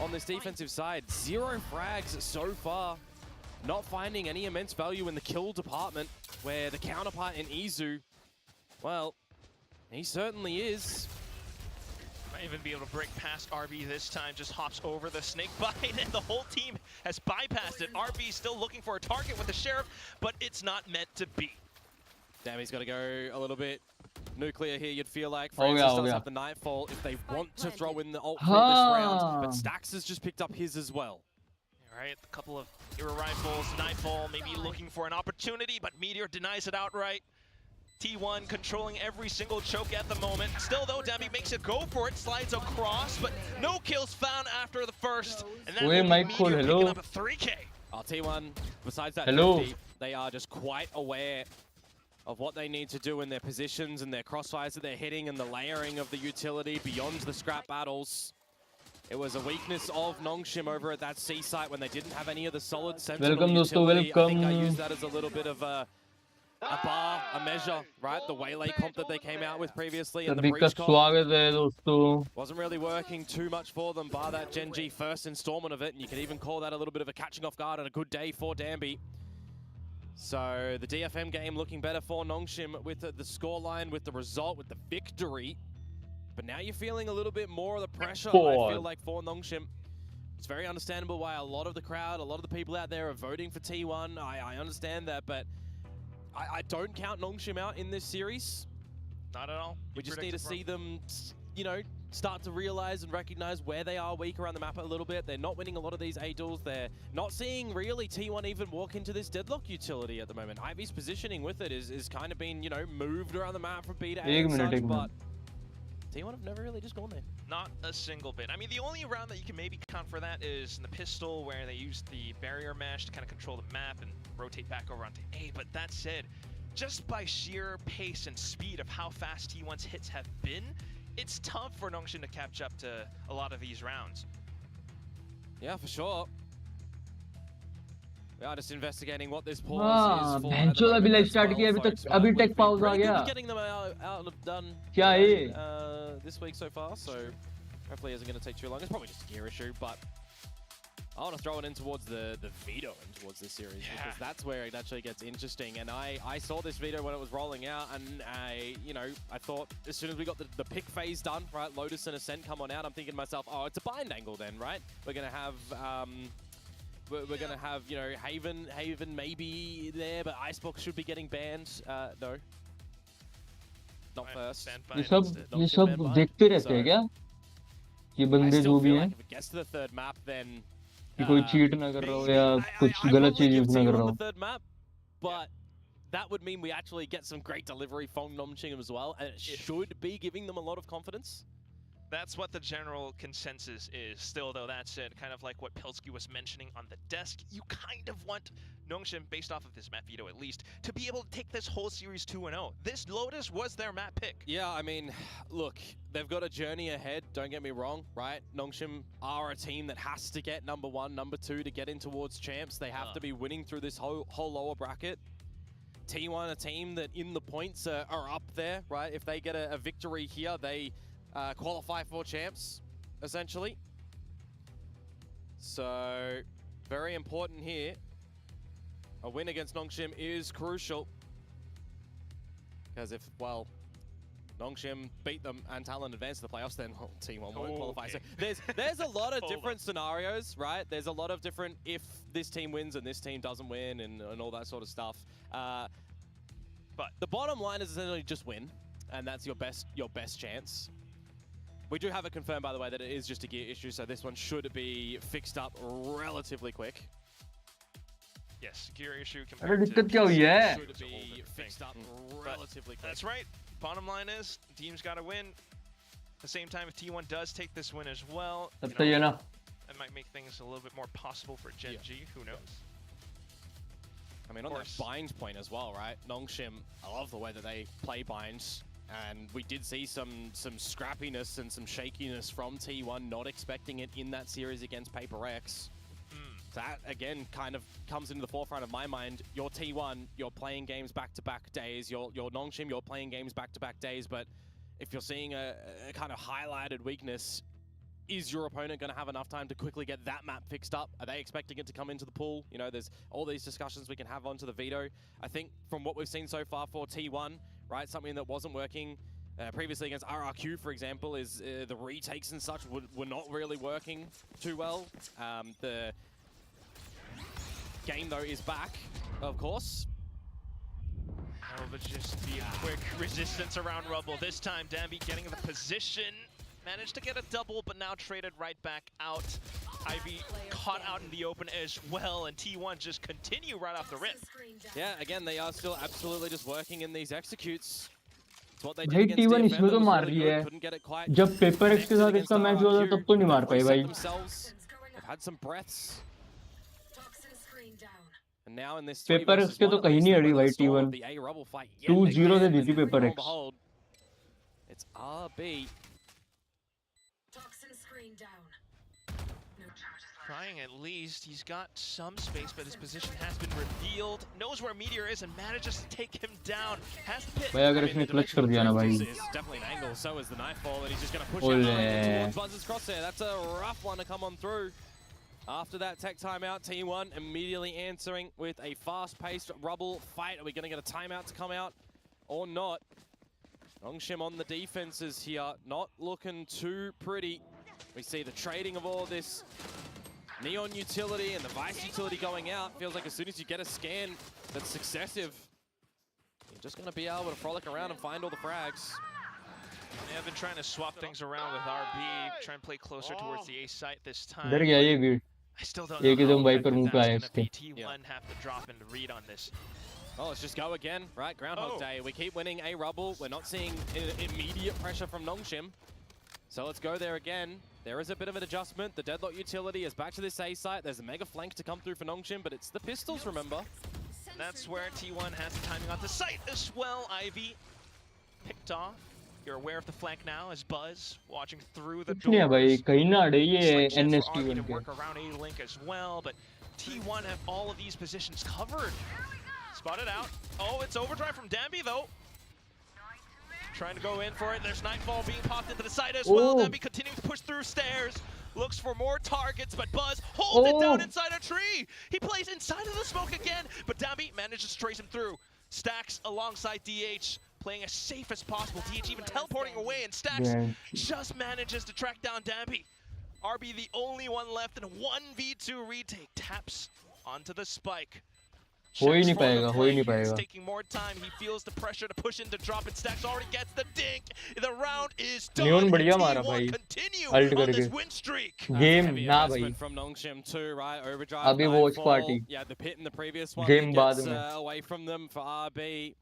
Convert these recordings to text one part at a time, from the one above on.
on this defensive side. 0 frags so far. Not finding any immense value in the kill department, where the counterpart in Izu, well, he certainly is. Might even be able to break past RB this time, just hops over the snake bite, and the whole team has bypassed it. RB still looking for a target with the Sheriff, but it's not meant to be. Damn, he's got to go a little bit nuclear here, you'd feel like. Francis does have the Nightfall if they want to throw in the ult for this round, but Stax has just picked up his as well. All right, a couple of hero rifles, Nightfall maybe looking for an opportunity, but Meteor denies it outright. T1 controlling every single choke at the moment. Still though, Demi makes it go for it, slides across, but no kills found after the first. And that will be Meteor picking up a 3K. T1, besides that 50, they are just quite aware of what they need to do in their positions and their crossfires that they're hitting and the layering of the utility beyond the scrap battles. It was a weakness of Nongshim over at that C site when they didn't have any of the solid sentinel utility. I think I used that as a little bit of a bar, a measure, right? The Waylay comp that they came out with previously and the Breach comp wasn't really working too much for them, bar that Gen G first installment of it, and you could even call that a little bit of a catching off guard and a good day for Danby. So the DFM game looking better for Nongshim with the scoreline, with the result, with the victory. But now you're feeling a little bit more of the pressure, I feel like, for Nongshim. It's very understandable why a lot of the crowd, a lot of the people out there are voting for T1. I understand that, but I don't count Nongshim out in this series. Not at all. We just need to see them, you know, start to realize and recognize where they are weak around the map a little bit. They're not winning a lot of these A duels. They're not seeing really T1 even walk into this deadlock utility at the moment. Ivy's positioning with it is kind of been, you know, moved around the map from B to A and such, but T1 have never really just gone there. Not a single bit. I mean, the only round that you can maybe count for that is in the pistol, where they used the barrier mesh to kind of control the map and rotate back over onto A. But that said, just by sheer pace and speed of how fast T1's hits have been, it's tough for Nongshim to catch up to a lot of these rounds. Yeah, for sure. We are just investigating what this pause is for. अभी live start किया अभी तक अभी take pause आ गया. Getting them out of done. क्या है? This week so far, so hopefully it isn't going to take too long. It's probably just a gear issue, but I want to throw it in towards the veto and towards this series, because that's where it actually gets interesting. And I saw this veto when it was rolling out, and I thought as soon as we got the pick phase done, right, Lotus and Ascent come on out, I'm thinking to myself, oh, it's a bind angle then, right? We're gonna have you know, Haven maybe there, but Icebox should be getting banned. No, not first. ये सब देखते रहते हैं क्या? ये बंदे जो भी हैं. If it gets to the third map, then कि कोई cheat ना कर रहा हो या कुछ गलत चीज ना कर रहा हो. Third map, but that would mean we actually get some great delivery from Nongshim as well, and it should be giving them a lot of confidence. That's what the general consensus is. Still, though, that's it. Kind of like what Pilsky was mentioning on the desk. You kind of want Nongshim, based off of this map veto at least, to be able to take this whole series 2-0. This Lotus was their map pick. Yeah, I mean, look, they've got a journey ahead, don't get me wrong, right? Nongshim are a team that has to get number 1, number 2 to get in towards champs. They have to be winning through this whole lower bracket. T1, a team that in the points are up there, right? If they get a victory here, they qualify for champs, essentially. So, very important here. A win against Nongshim is crucial. Because if, well, Nongshim beat them and Talon advance to the playoffs, then T1 won't qualify. So there's a lot of different scenarios, right? There's a lot of different if this team wins and this team doesn't win and all that sort of stuff. But the bottom line is essentially just win, and that's your best chance. We do have it confirmed, by the way, that it is just a gear issue, so this one should be fixed up relatively quick. Yes, gear issue compared to दिक्कत क्या हुई है? Should be fixed up relatively quick. That's right. Bottom line is, the team's got to win. At the same time, if T1 does take this win as well, तब तो ये ना. That might make things a little bit more possible for Gen G. Who knows? I mean, on that bind point as well, right? Nongshim, I love the way that they play binds. And we did see some scrappiness and some shakiness from T1, not expecting it in that series against PERIPHERALS. That, again, kind of comes into the forefront of my mind. You're T1, you're playing games back-to-back days. You're Nongshim, you're playing games back-to-back days. But if you're seeing a kind of highlighted weakness, is your opponent going to have enough time to quickly get that map fixed up? Are they expecting it to come into the pool? You know, there's all these discussions we can have onto the veto. I think from what we've seen so far for T1, right, something that wasn't working previously against RRQ, for example, is the retakes and such were not really working too well. The game, though, is back, of course. Oh, but just be a quick resistance around Rubble. This time, Dambi getting the position. Managed to get a double, but now traded right back out. Ivy caught out in the open as well, and T1 just continue right off the rip. Yeah, again, they are still absolutely just working in these executes. भाई T1 इसमें तो मार रही है जब paper x के साथ इसका मैच हुआ था तब तो नहीं मार पाई भाई पेपर एक्स के तो कहीं नहीं अड़ी भाई T1 2-0 से दी थी paper x Trying at least, he's got some space, but his position has been revealed. Knows where Meteor is and manages to take him down. Has the pit. भाई अगर इसने क्लच कर दिया ना भाई definitely an angle. So is the Nightfall, and he's just going to push it towards Buzz's crosshair. That's a rough one to come on through. After that tech timeout, T1 immediately answering with a fast-paced Rubble fight. Are we going to get a timeout to come out or not? Nongshim on the defenses here, not looking too pretty. We see the trading of all this Neon utility and the Vice utility going out. Feels like as soon as you get a scan that's successive, you're just going to be able to frolic around and find all the frags. They have been trying to swap things around with RB, try and play closer towards the A site this time. I still don't know how that's going to be. T1 have to drop and read on this. Oh, let's just go again, right? Groundhog Day. We keep winning a Rubble. We're not seeing immediate pressure from Nongshim. So let's go there again. There is a bit of an adjustment. The Deadlock utility is back to this A site. There's a mega flank to come through for Nongshim, but it's the pistols, remember? And that's where T1 has the timing on the site as well. Ivy picked off. You're aware of the flank now as Buzz watching through the doors. To work around A-Link as well, but T1 have all of these positions covered. Spotted out. Oh, it's overdrive from Dambi though. Trying to go in for it. There's Nightfall being popped into the site as well. Dambi continuing to push through stairs. Looks for more targets, but Buzz holds it down inside a tree. He plays inside of the smoke again, but Dambi manages to trace him through. Stacks alongside DH, playing as safe as possible. DH even teleporting away, and Stacks just manages to track down Dambi. RB the only one left in a 1v2 retake. Taps onto the spike. हो ही नहीं पाएगा taking more time. He feels the pressure to push in to drop it. Stacks already gets the dink. The round is done. Neon बढ़िया मारा भाई alt करके game ना भाई from Nongshim too, right? Overdrive अभी Watchparty yeah, the pit in the previous one game बाद में away from them for RB.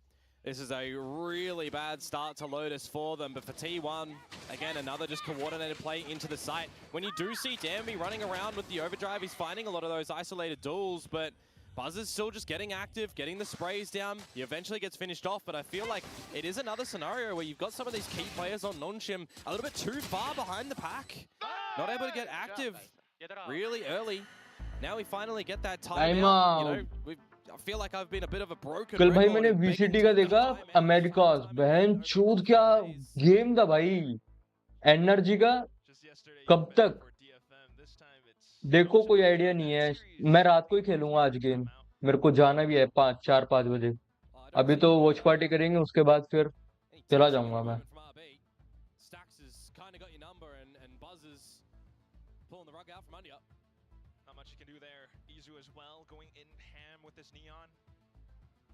This is a really bad start to Lotus for them, but for T1, again, another just coordinated play into the site. When you do see Dambi running around with the overdrive, he's finding a lot of those isolated duels, but Buzz is still just getting active, getting the sprays down. He eventually gets finished off, but I feel like it is another scenario where you've got some of these key players on Nongshim a little bit too far behind the pack. Not able to get active really early. Now we finally get that time out. You know, I feel like I've been a bit of a broken कल भाई मैंने VCT का देखा America's बहन चोद क्या game था भाई एनर्जी का कब तक देखो कोई आइडिया नहीं है मैं रात को ही खेलूंगा आज गेम मेरे को जाना भी है 4-5 बजे अभी तो वॉच पार्टी करेंगे उसके बाद फिर चला जाऊंगा मैं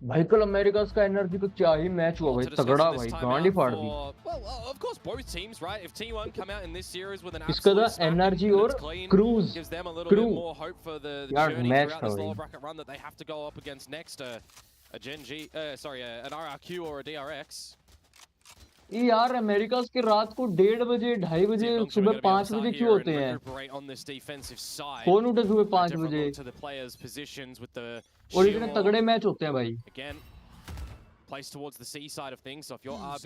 भाई कल अमेरिका का एनर्जी को क्या ही मैच हुआ भाई तगड़ा भाई गांड ही फाड़ दी इसका था एनर्जी और क्रूज यार मैच था भाई यार अमेरिका के रात को 1:30 बजे 2:30 बजे सुबह 5 बजे क्यों होते हैं कौन उठे सुबह 5 बजे और इतने तगड़े मैच होते हैं भाई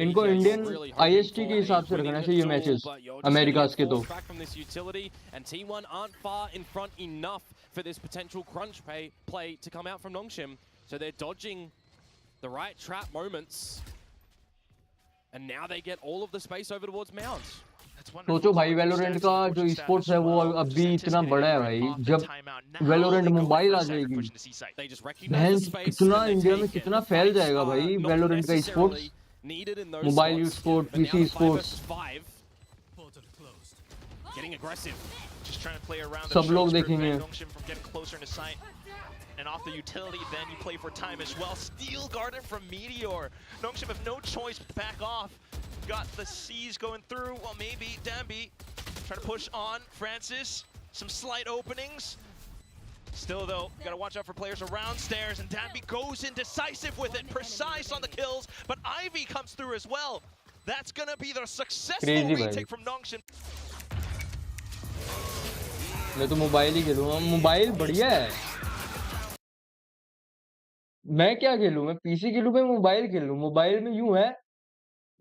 इनको इंडियन आईएसटी के हिसाब से रखना चाहिए मैचेस अमेरिका के तो And now they get all of the space over towards Mount. सोचो भाई वैलोरेंट का जो स्पोर्ट्स है वो अभी इतना बड़ा है भाई, जब वैलोरेंट मोबाइल आ जाएगी बहन कितना इंडिया में कितना फैल जाएगा भाई वैलोरेंट का sports, mobile sport, PC sports, सब लोग देखेंगे। And off the utility, then you play for time as well. Steel Garden from Meteor. Nongshim have no choice but to back off. Got the C's going through. Well, maybe Dambi trying to push on. Francis, some slight openings. Still though, gotta watch out for players around stairs, and Dambi goes in decisive with it, precise on the kills, but Ivy comes through as well. That's gonna be the successful retake from Nongshim. मैं तो mobile ही खेलूंगा, mobile बढ़िया है। मैं क्या खेलूं, मैं PC खेलूं, मैं mobile खेलूं। Mobile में यूं है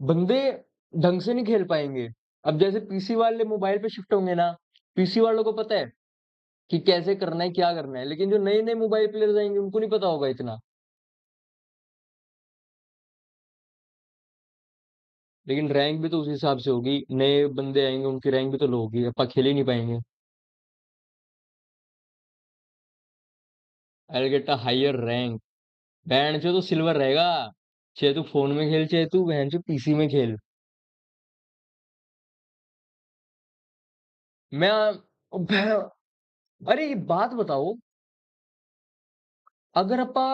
बंदे ढंग से नहीं खेल पाएंगे। अब जैसे पीसी वाले मोबाइल पे शिफ्ट होंगे ना, पीसी वालों को पता है कि कैसे करना है, क्या करना है, लेकिन जो नए नए मोबाइल प्लेयर्स आएंगे उनको नहीं पता होगा इतना। लेकिन रैंक भी तो उस हिसाब से होगी, नए बंदे आएंगे उनकी रैंक भी तो लो होगी, अपन खेल ही नहीं पाएंगे। I'll get a higher rank। बहन से तो सिल्वर रहेगा, चाहे तू फोन में खेल चाहे तू बहन से पीसी में खेल। मैं अरे ये बात बताओ, अगर अपा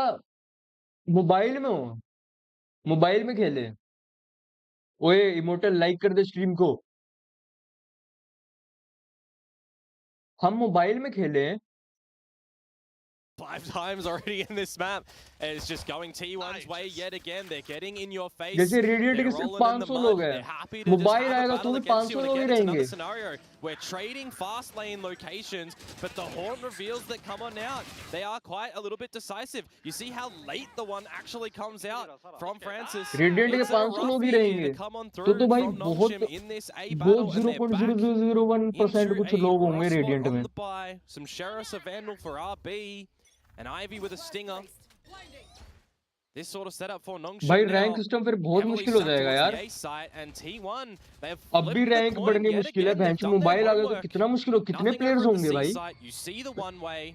मोबाइल में हो, मोबाइल में खेले, ओए इमोर्टल लाइक कर दे स्ट्रीम को, हम मोबाइल में खेले 5 times already in this map. And it's just going T1's way yet again. They're getting in your face. जैसे रेडिएंट के सिर्फ 500 लोग हैं, मोबाइल आएगा तो भी 500 लोग ही रहेंगे। Scenario we're trading fast lane locations, but the Horn reveals that come on out. They are quite a little bit decisive. You see how late the one actually comes out from Francis. Radiant के 500 लोग ही रहेंगे, तो भाई बहुत 0.0001% कुछ लोग होंगे radiant में। Some Sheriffs of Vandal for RB. And Ivy with a stinger. This sort of setup for Nongshim. भाई रैंक सिस्टम फिर बहुत मुश्किल हो जाएगा यार। अब भी रैंक बढ़नी मुश्किल है, भैंस मोबाइल आ गया तो कितना मुश्किल हो, कितने प्लेयर्स होंगे भाई। You see the one way.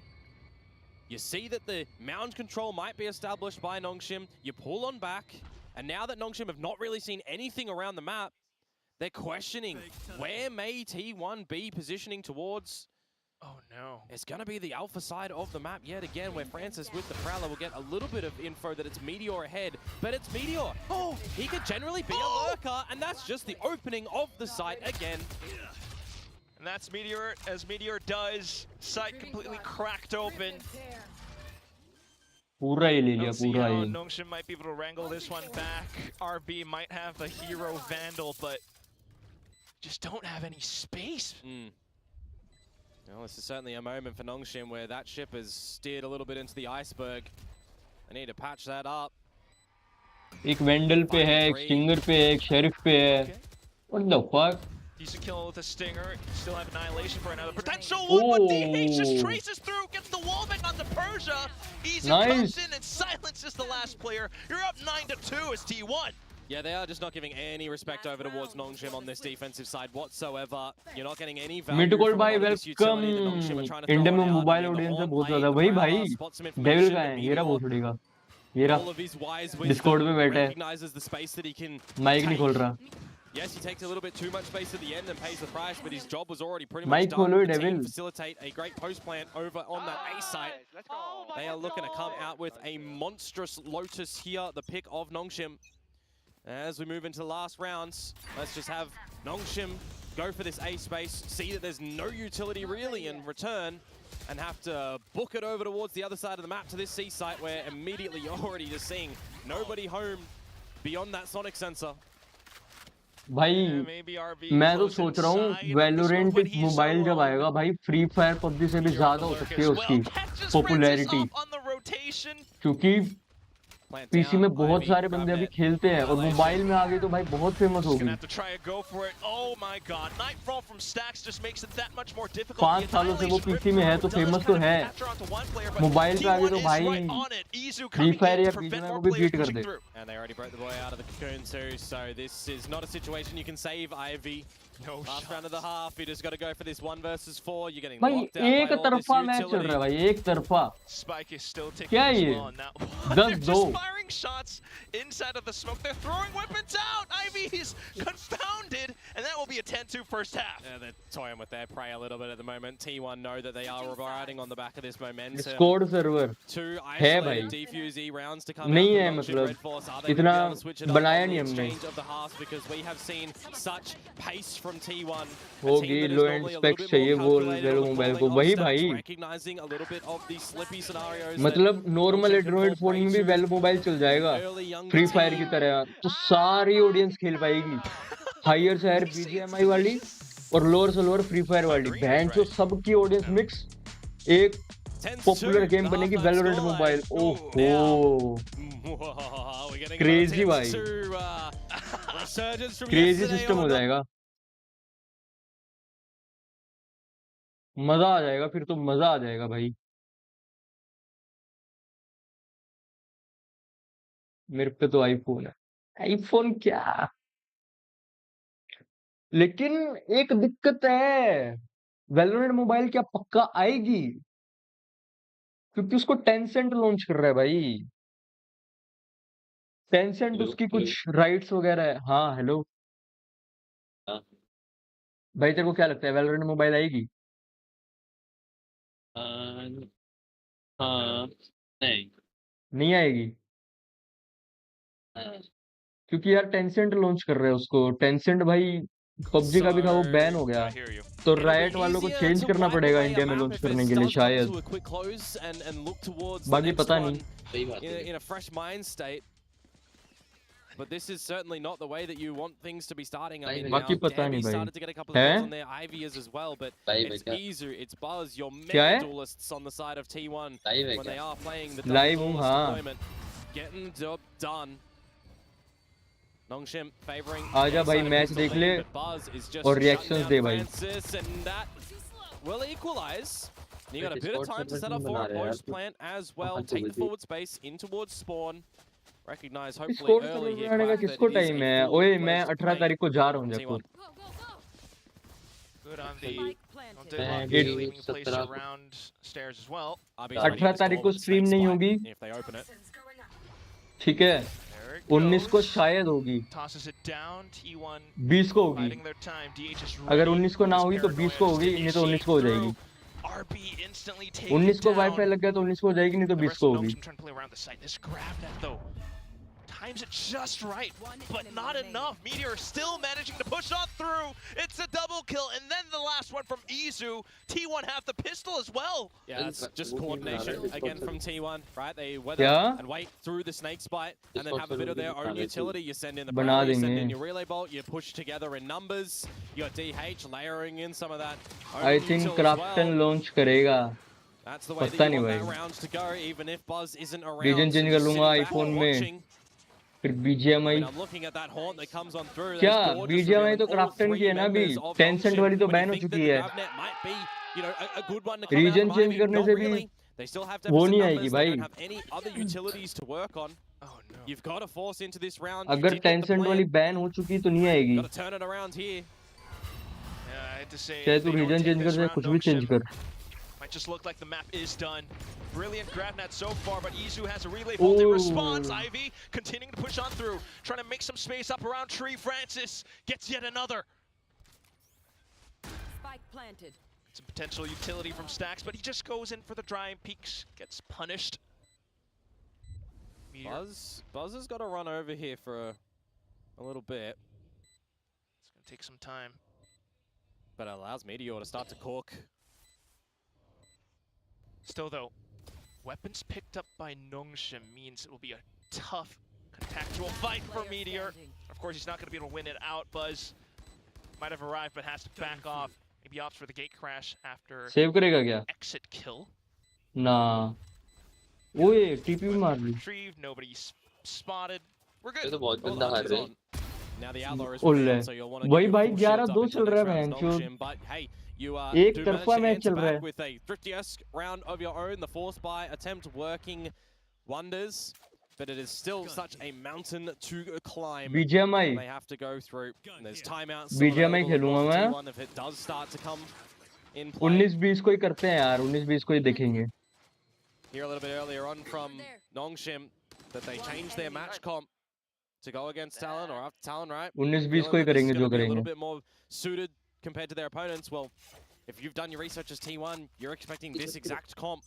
You see that the mound control might be established by Nongshim. You pull on back, and now that Nongshim have not really seen anything around the map, they're questioning where may T1 be positioning towards. Oh no. It's going to be the alpha side of the map yet again, where Francis with the Prowler will get a little bit of info that it's Meteor ahead, but it's Meteor. Oh, he could generally be a lurker, and that's just the opening of the site again. And that's Meteor, as Meteor does. Site completely cracked open. पूरा ही ले लिया, पूरा ही। Nongshim might be able to wrangle this one back. RB might have the hero Vandal, but just don't have any space. Well, this is certainly a moment for Nongshim where that ship has steered a little bit into the iceberg. They need to patch that up. एक वेंडल पे है, एक stinger पे है, एक sheriff पे है। What the fuck? Decent kill with a stinger. Still have annihilation for another potential one, but DH just traces through, gets the wallbang onto Persia. Easy comes in and silences the last player. You're up 9-2 as T1. Yeah, they are just not giving any respect over towards Nongshim on this defensive side whatsoever. You're not getting any value. Mid-goal भाई welcome। India में mobile audience है बहुत ज़्यादा, वही भाई devil का है, ये रहा भोसड़ी का, ये रहा डिस्कॉर्ड में बैठा है, माइक नहीं खोल रहा। Yes, he takes a little bit too much space at the end and pays the price, but his job was already pretty Mike much done. The team Devil. facilitate a great post plant over on that A site. They are looking to come out with a monstrous Lotus here, the pick of Nongshim. As we move into the last rounds, let's just have Nongshim go for this A space, see that there's no utility really in return, and have to book it over towards the other side of the map to this C site, where immediately you're already just seeing nobody home beyond that sonic sensor. भाई मैं तो सोच रहा हूँ Valorant mobile जब आएगा भाई, free fire PUBG से भी ज्यादा हो सकती है उसकी पॉपुलैरिटी, क्योंकि पीसी में बहुत सारे बंदे अभी खेलते हैं और मोबाइल में आ गए तो भाई बहुत फेमस होगी। 5 सालों से वो पीसी में है तो फेमस तो है, मोबाइल पे आ गए तो भाई फ्री फायर या पीसी में वो भी बीट कर दे। And they already broke the boy out of the cocoon too, so this is not a situation you can save Ivy. No Last round of the shots. half, you just got to go for this 1 versus 4. You're getting भाई locked out by एक all this तरफा match चल utility. रहा है भाई, एक तरफा। Spike is still ticking क्या as ये? well. And now 10 they're दो। just firing shots inside of the smoke. They're throwing weapons out. Ivy's confounded, and that will be a 10-2 first half. Yeah, they're toying with their prey a little bit at the moment. T1 know that they are riding on the back of this momentum. Discord server 2 है isolated भाई। defuse E rounds to come नहीं out है from Longship मतलब Red Force. Are they इतना gonna be able to switch it up बनाया on the नहीं हमने। exchange of the halves, because we have seen such pace from T1. होगी लो and specs चाहिए वो वेलो मोबाइल को, वही भाई। Recognizing a little bit of the slippy scenarios. मतलब नॉर्मल एंड्रॉइड फोन में भी वेलो मोबाइल चल जाएगा फ्री फायर की तरह, तो सारी ऑडियंस खेल पाएगी। हायर से हायर बीजीएमआई वाली और लोअर से लोअर फ्री फायर वाली, बहन जो सबकी ऑडियंस मिक्स एक पॉपुलर गेम बनेगी वैलोरेंट मोबाइल। ओहो क्रेजी भाई, क्रेजी सिस्टम हो जाएगा, मजा आ जाएगा, फिर तो मजा आ जाएगा भाई। मेरे पे तो आईफोन है, आईफोन क्या, लेकिन एक दिक्कत है, वैलोरेंट मोबाइल क्या पक्का आएगी? क्योंकि उसको टेंसेंट लॉन्च कर रहा है भाई। टेंसेंट उसकी कुछ राइट्स वगैरह है। हाँ हेलो हाँ। भाई, तेरे को क्या लगता है वैलोरेंट मोबाइल आएगी? हाँ नहीं नहीं आएगी क्योंकि यार टेंसेंट लॉन्च कर रहे हैं उसको। टेंसेंट भाई पबजी का भी था, वो बैन हो गया, तो राइट वालों को चेंज करना पड़ेगा इंडिया में लॉन्च करने के लिए शायद, बाकी पता नहीं। सही बात है। in a fresh mind state. But this is certainly not the way that you want things to be starting. I mean, बाकी now पता नहीं Debbie भाई। started to get a couple of हैं? kills on their Ivy as well, but live है it's क्या? Izu, it's Buzz, your क्या mega है? duelists on the side of T1 live है when they क्या? are playing the live double हूँ, duelist हाँ। deployment, getting the job done. Nongshim favoring आजा भाई, मैच देख ले और reactions दे भाई। and that will equalize. You got a bit of time to set up for a post plant as well. Take the forward space in towards spawn. Recognize hopefully score early server here. बनाने का Quack, किसको that it is time a है? full ओए मैं fledged 18 play. तारीख को जा रहा हूँ Jaipur. Good on the Spike Deadlock planted. leaving place 17 around stairs as well. 18 तारीख को स्ट्रीम नहीं होगी, If they open it. ठीक है? There it 19 को goes. शायद होगी, Tosses it down. T1 20 को होगी। biding their time. DH is अगर ready 19 को ना for हुई this तो 20 को paranoia. होगी, नहीं तो 19 को हो जाएगी। RB instantly taken 19 को down. वाईफाई लग गया तो 19 को हो जाएगी, नहीं तो The 20 rest को of होगी। Nongshim trying to play around the site. This grab net though times it just right, but not enough. Meteor still managing to push on through. It's a double kill, and then the last one from Izu. T1 have the pistol as well. Yeah, it's just coordination again from T1, right? They weather क्या? and wait through the snake bite and then have a bit of their own utility. You send in the बना barrel, you send in देंगे। your relay bolt, you push together in numbers. You got DH layering in some of that. I own think util as Krafton well. Launch करेगा। That's the way पता that you नहीं want that भाई। rounds to go, even if Buzz isn't around. Region so change just कर लूंगा sitting back iPhone and में, watching. फिर I BGMI. mean, I'm looking at that haunt that comes on through. क्या That's gorgeous, BGMI तो revealing all Krafton की three है ना अभी, members of टेंसेंट Nongshim. वाली तो When you बैन हो think that चुकी the है। Gravnet might be, you know, a good one to come region out of change Ivy, करने not से भी really. They still have वो deficit नहीं numbers. आएगी They भाई। don't have any other utilities to work on. Oh no. You've got to force into this round. You अगर did get the Tencent वाली plan. Ban हो चुकी तो नहीं आएगी, Got to turn it around here. Yeah, I had to say, चाहे if तू they don't region take change कर this चाहे round, कुछ भी चेंज Nongshim कर। might just look like the map is done. Brilliant grab net so far, but Izu has a relay bolt in response. Ooh. Ivy continuing to push on through, trying to make some space up around Tree. Francis gets yet another. Spike planted. Some potential utility from Stacks, but he just goes in for the dry and peaks, gets punished. Meteor. Buzz has got to run over here for a little bit, It's gonna take some time. but it allows Meteor to start to cook. Still though, weapons picked up by Nongshim means it will be a tough contactual fight for Player Meteor. standing. Of course, he's not going to be able to win it out. Buzz might have arrived, but has to back off. Maybe opts for the gate crash after save करेगा क्या? exit kill. ना, ओए TP भी मार ली। Retrieved, nobody spotted. We're ये तो good. बहुत Well, गंदा that हार is रहे on. Now the Outlaw is ओले, revealed, so you'll want to वही get भाई your full shields 11-2 up चल into रहा है next round's बहनचोद। Nongshim, but hey, you एक do तरफा manage to मैच answer चल रहा है। back with a thrifty-esque round of your own. The force buy attempt working wonders. but it is still such a mountain to climb. BGMI They have to go through. And there's timeouts. BGMI खेलूंगा मैं। T1 if it does start to come in play. 19-20 को ही करते हैं यार, 19-20 को ही देखेंगे। Here a little bit earlier on from Nongshim that they changed their match comp to go against Talon or after Talon, right? 19-20 को ही करेंगे जो A करेंगे। little bit more suited compared to their opponents. Well, if you've done your research as T1, you're expecting this exact comp,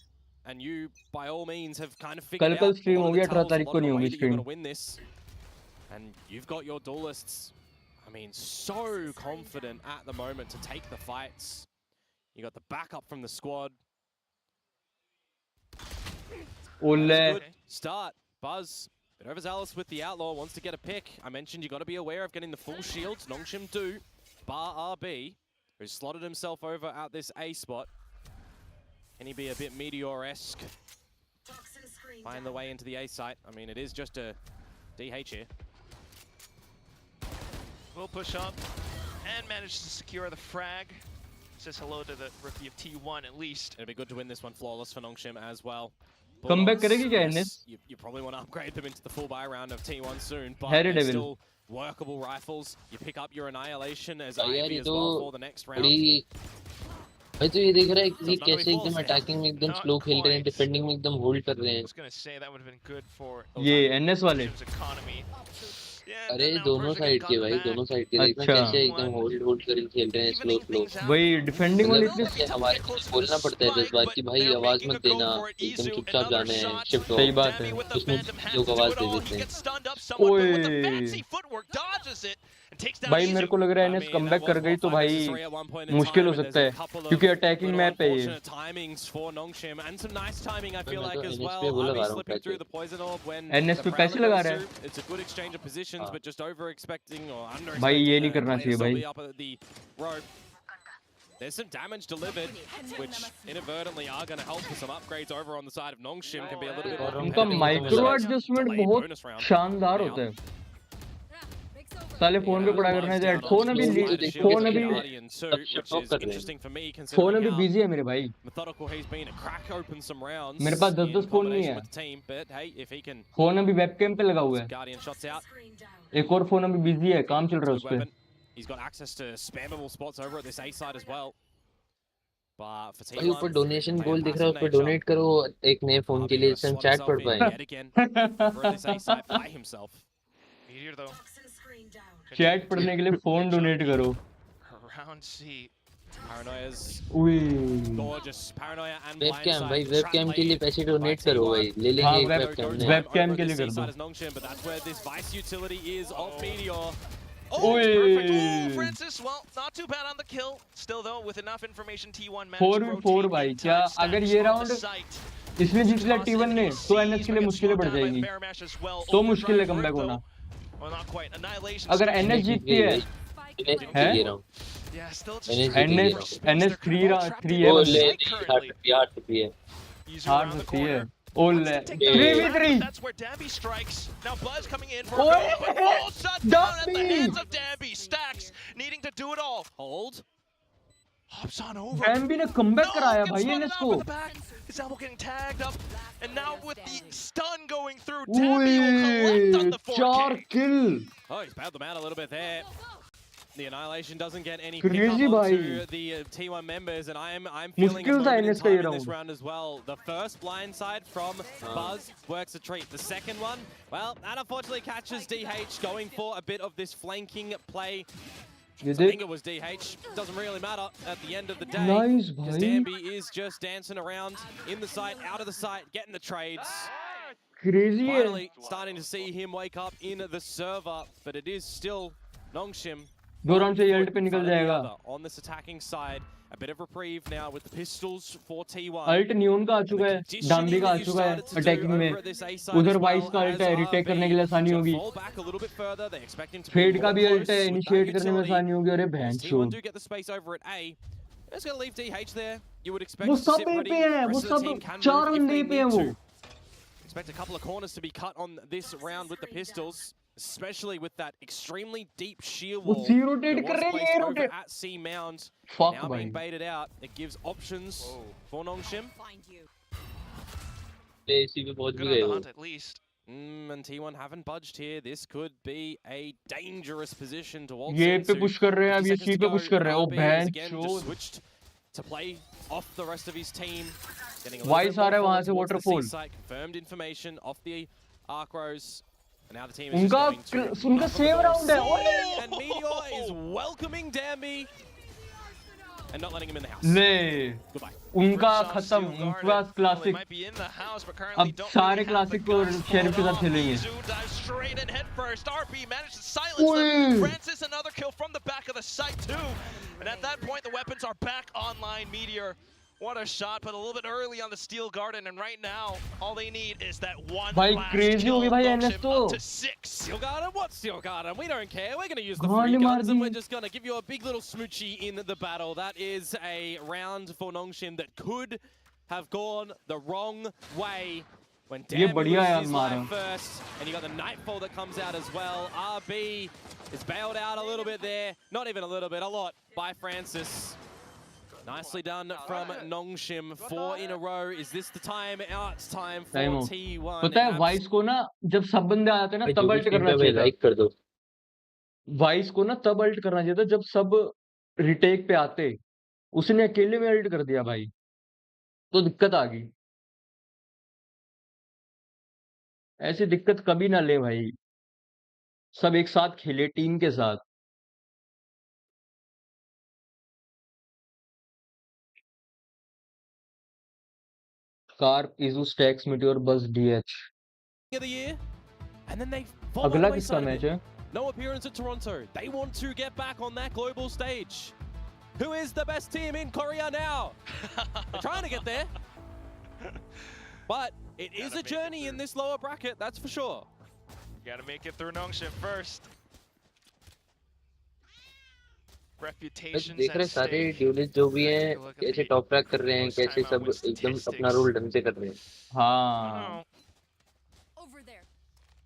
and you, by all means, have kind of figured out कल stream a lot हो of the गया, 18 tells, तारीख a को lot of नहीं the way होगी that you're stream। going to win this, and you've got your duelists. I mean, so confident at the moment to take the fights. You got the backup from the squad. Ole. Start. Buzz. Bit overzealous with the Outlaw. Wants to get a pick. I mentioned you got to be aware of getting the full shields. Nongshim do. Bar RB, who's slotted himself over at this A spot. Can he be a bit Meteor-esque? Find the way into the A site. I mean, it is just a DH here. Will push up and manage to secure the frag. Says hello to the rookie of T1 at least. It'll be good to win this one flawless for Nongshim as well. Comeback Bulldogs, करेगी क्या yes, NS? you probably want to upgrade them into the full buy round of T1 soon, but Harry they're Devil. still workable rifles. You pick up your Annihilation as यार Ivy ये as तो well for the next round. बड़ी भाई तो ये देख रहा है कि Doesn't कैसे really एकदम fall अटैकिंग में एकदम Not स्लो खेल रहे हैं, quite. डिफेंडिंग में एकदम होल्ड कर रहे I हैं। was gonna say that would have been good for ये NS वाले। Nongshim's economy. Yeah, अरे and now दोनों Persia साइड got के भाई, back. दोनों साइड के देखना अच्छा। कैसे एकदम होल्ड कर खेल रहे हैं slow Evening slow. things out. वही डिफेंडिंग वाले मतलब इतने ऐसे हमारे को बोलना पड़ता है 10 बार कि भाई आवाज मत देना, एकदम चुपचाप जाना है, शिफ्ट सही बात है। उसमें लोग आवाज दे देते हैं। भाई मेरे को लग रहा है NS कमबैक कर गई तो भाई मुश्किल हो सकता है क्योंकि अटैकिंग मैप है ये। NS पे पैसे लगा रहा है। भाई ये नहीं करना चाहिए भाई। There's some damage delivered, which inadvertently are going to help with some upgrades over on the side of Nongshim. Can be a little bit more उनका माइक्रो एडजस्टमेंट बहुत शानदार होता है। साले फोन पे पढ़ाई करने जाए, फोन अभी बिजी है मेरे भाई। मेरे पास 10-10 फोन नहीं है। फोन अभी वेबकैम पे लगा हुआ है। एक और फोन अभी बिजी है, काम चल रहा है उस पे। He's got access to spammable spots over at this A side as well. But for भाई ऊपर डोनेशन गोल दिख रहा है, ऊपर डोनेट करो एक नए फोन के लिए, हम चैट पढ़ पाए। चैट पढ़ने के लिए फोन डोनेट करो। वेबकैम भाई वेबकैम के लिए पैसे डोनेट करो भाई, ले लेंगे एक वेबकैम। वेबकैम के लिए कर दो। Francis, well, not too bad on the kill. Still though, with enough information, T1 managed 4v4 भाई, क्या अगर ये राउंड इसमें जीत लिया T1 ने तो NS के लिए मुश्किलें बढ़ जाएगी। तो मुश्किल है कमबैक होना। अगर NS जीतती है NS 3 है। हार सकती है। Ole 3v3. That's where Dabby strikes. Now Buzz coming in for a full shutdown at the hands of Dabby. Stacks needing to do it all. Hold. Hops on over. Dabby ने comeback कराया भाई NS को. Zval getting tagged up, and now with the stun going through, Dabby will collect on the 4K. 4 kill. Oh, he's bailed them out a little bit there. The Annihilation doesn't get any Crazy pickup bhai. onto the T1 members, and I'm feeling a moment in time in this round as well. The first blind side from Buzz works a treat. The second one, well, that unfortunately catches DH going for a bit of this flanking play. I think it was DH. Doesn't really matter at the end of the day. Nice, because bhai. Danby is just dancing around in the site, out of the site, getting the trades. Crazy है. Finally starting to see him wake up in the server, but it is still Nongshim. 2 round से ult पे निकल जाएगा। On this attacking side, a bit of reprieve now with the pistols for T1. Ult न्यून का आ चुका है, डांबी का आ चुका है अटैकिंग में। उधर वाइस का ult है, रिटेक करने के लिए आसानी होगी। फेड का भी ult है, इनिशिएट करने में आसानी होगी। अरे भैंसो। वो सब पे है, वो सब 4 बंदे पे है वो। Expect a couple of corners to be cut on this round with the pistols. Especially with that extremely deep sheer wall that was placed over at C Mound. Now being baited out, it gives options for Nongshim. Good on the hunt at least. And T1 haven't budged here. This could be a dangerous position to waltz ये पे into. Push कर रहे हैं, अब 50 ये seconds C to पे go, push कर रहे हैं। ओ and RB is बहन again just चोद, switched to play off the rest of his team. Getting a little voice bit आ more रहा है वहां forward से towards the C waterfall. site. Confirmed information off the Arc Rose. And now the team is just उनका going to उनका knock on the save door. Round है। ओए And Meteor is welcoming Dambi and not letting him in the house. ले Goodbye. उनका Rips off खत्म, Steel उनका Garden. Well, they classic. might be in the house, but currently अब don't सारे really have the classic को guns sheriff के pulled साथ off. खेलेंगे। Izu dives straight in head first. RP managed to silence them. ओए Francis another kill from the back of the site too. And at that point, the weapons are back online. Meteor, what a shot, but a little bit early on the Steel Garden. And right now, all they need is that one भाई last crazy kill. होगी भाई Knocks NS him तो। up to 6. Steel Garden? What Steel Garden? We don't care. We're going to use the गांड free मार guns and the. we're just going to give you a big little smoochie in the battle. That is a round for Nongshim that could have gone the wrong way when ये Dan बढ़िया है loses his हमारा। life first. And you got the Nightfall that comes out as well. RB is bailed out a little bit there. Not even a little bit, a lot by Francis. Nicely done from Nongshim. 4 in a row. Is this the time out? It's time for time out. T1. पता है vice को ना जब सब बंदे आते हैं ना तब अल्ट करना चाहिए था। लाइक कर दो। वाइस को ना तब अल्ट करना चाहिए था जब सब रिटेक पे आते। उसने अकेले में अल्ट कर दिया भाई, तो दिक्कत आ गई। ऐसी दिक्कत कभी ना ले भाई, सब एक साथ खेले टीम के साथ। कार्प इजू स्टैक्स मीटियोर बस DH. of the year, and then they fall by the अगला किसका wayside a मैच bit. है? No appearance at Toronto. They want to get back on that global stage. Who is the best team in Korea now? They're trying to get there. But it is a journey in this lower bracket, that's for sure. Gotta make it through Nongshim first. Reputations देख रहे at सारे stake. Dualist जो भी हैं कैसे top track कर रहे हैं, कैसे सब एकदम अपना रोल ढंग से कर रहे हैं। हाँ, Over there.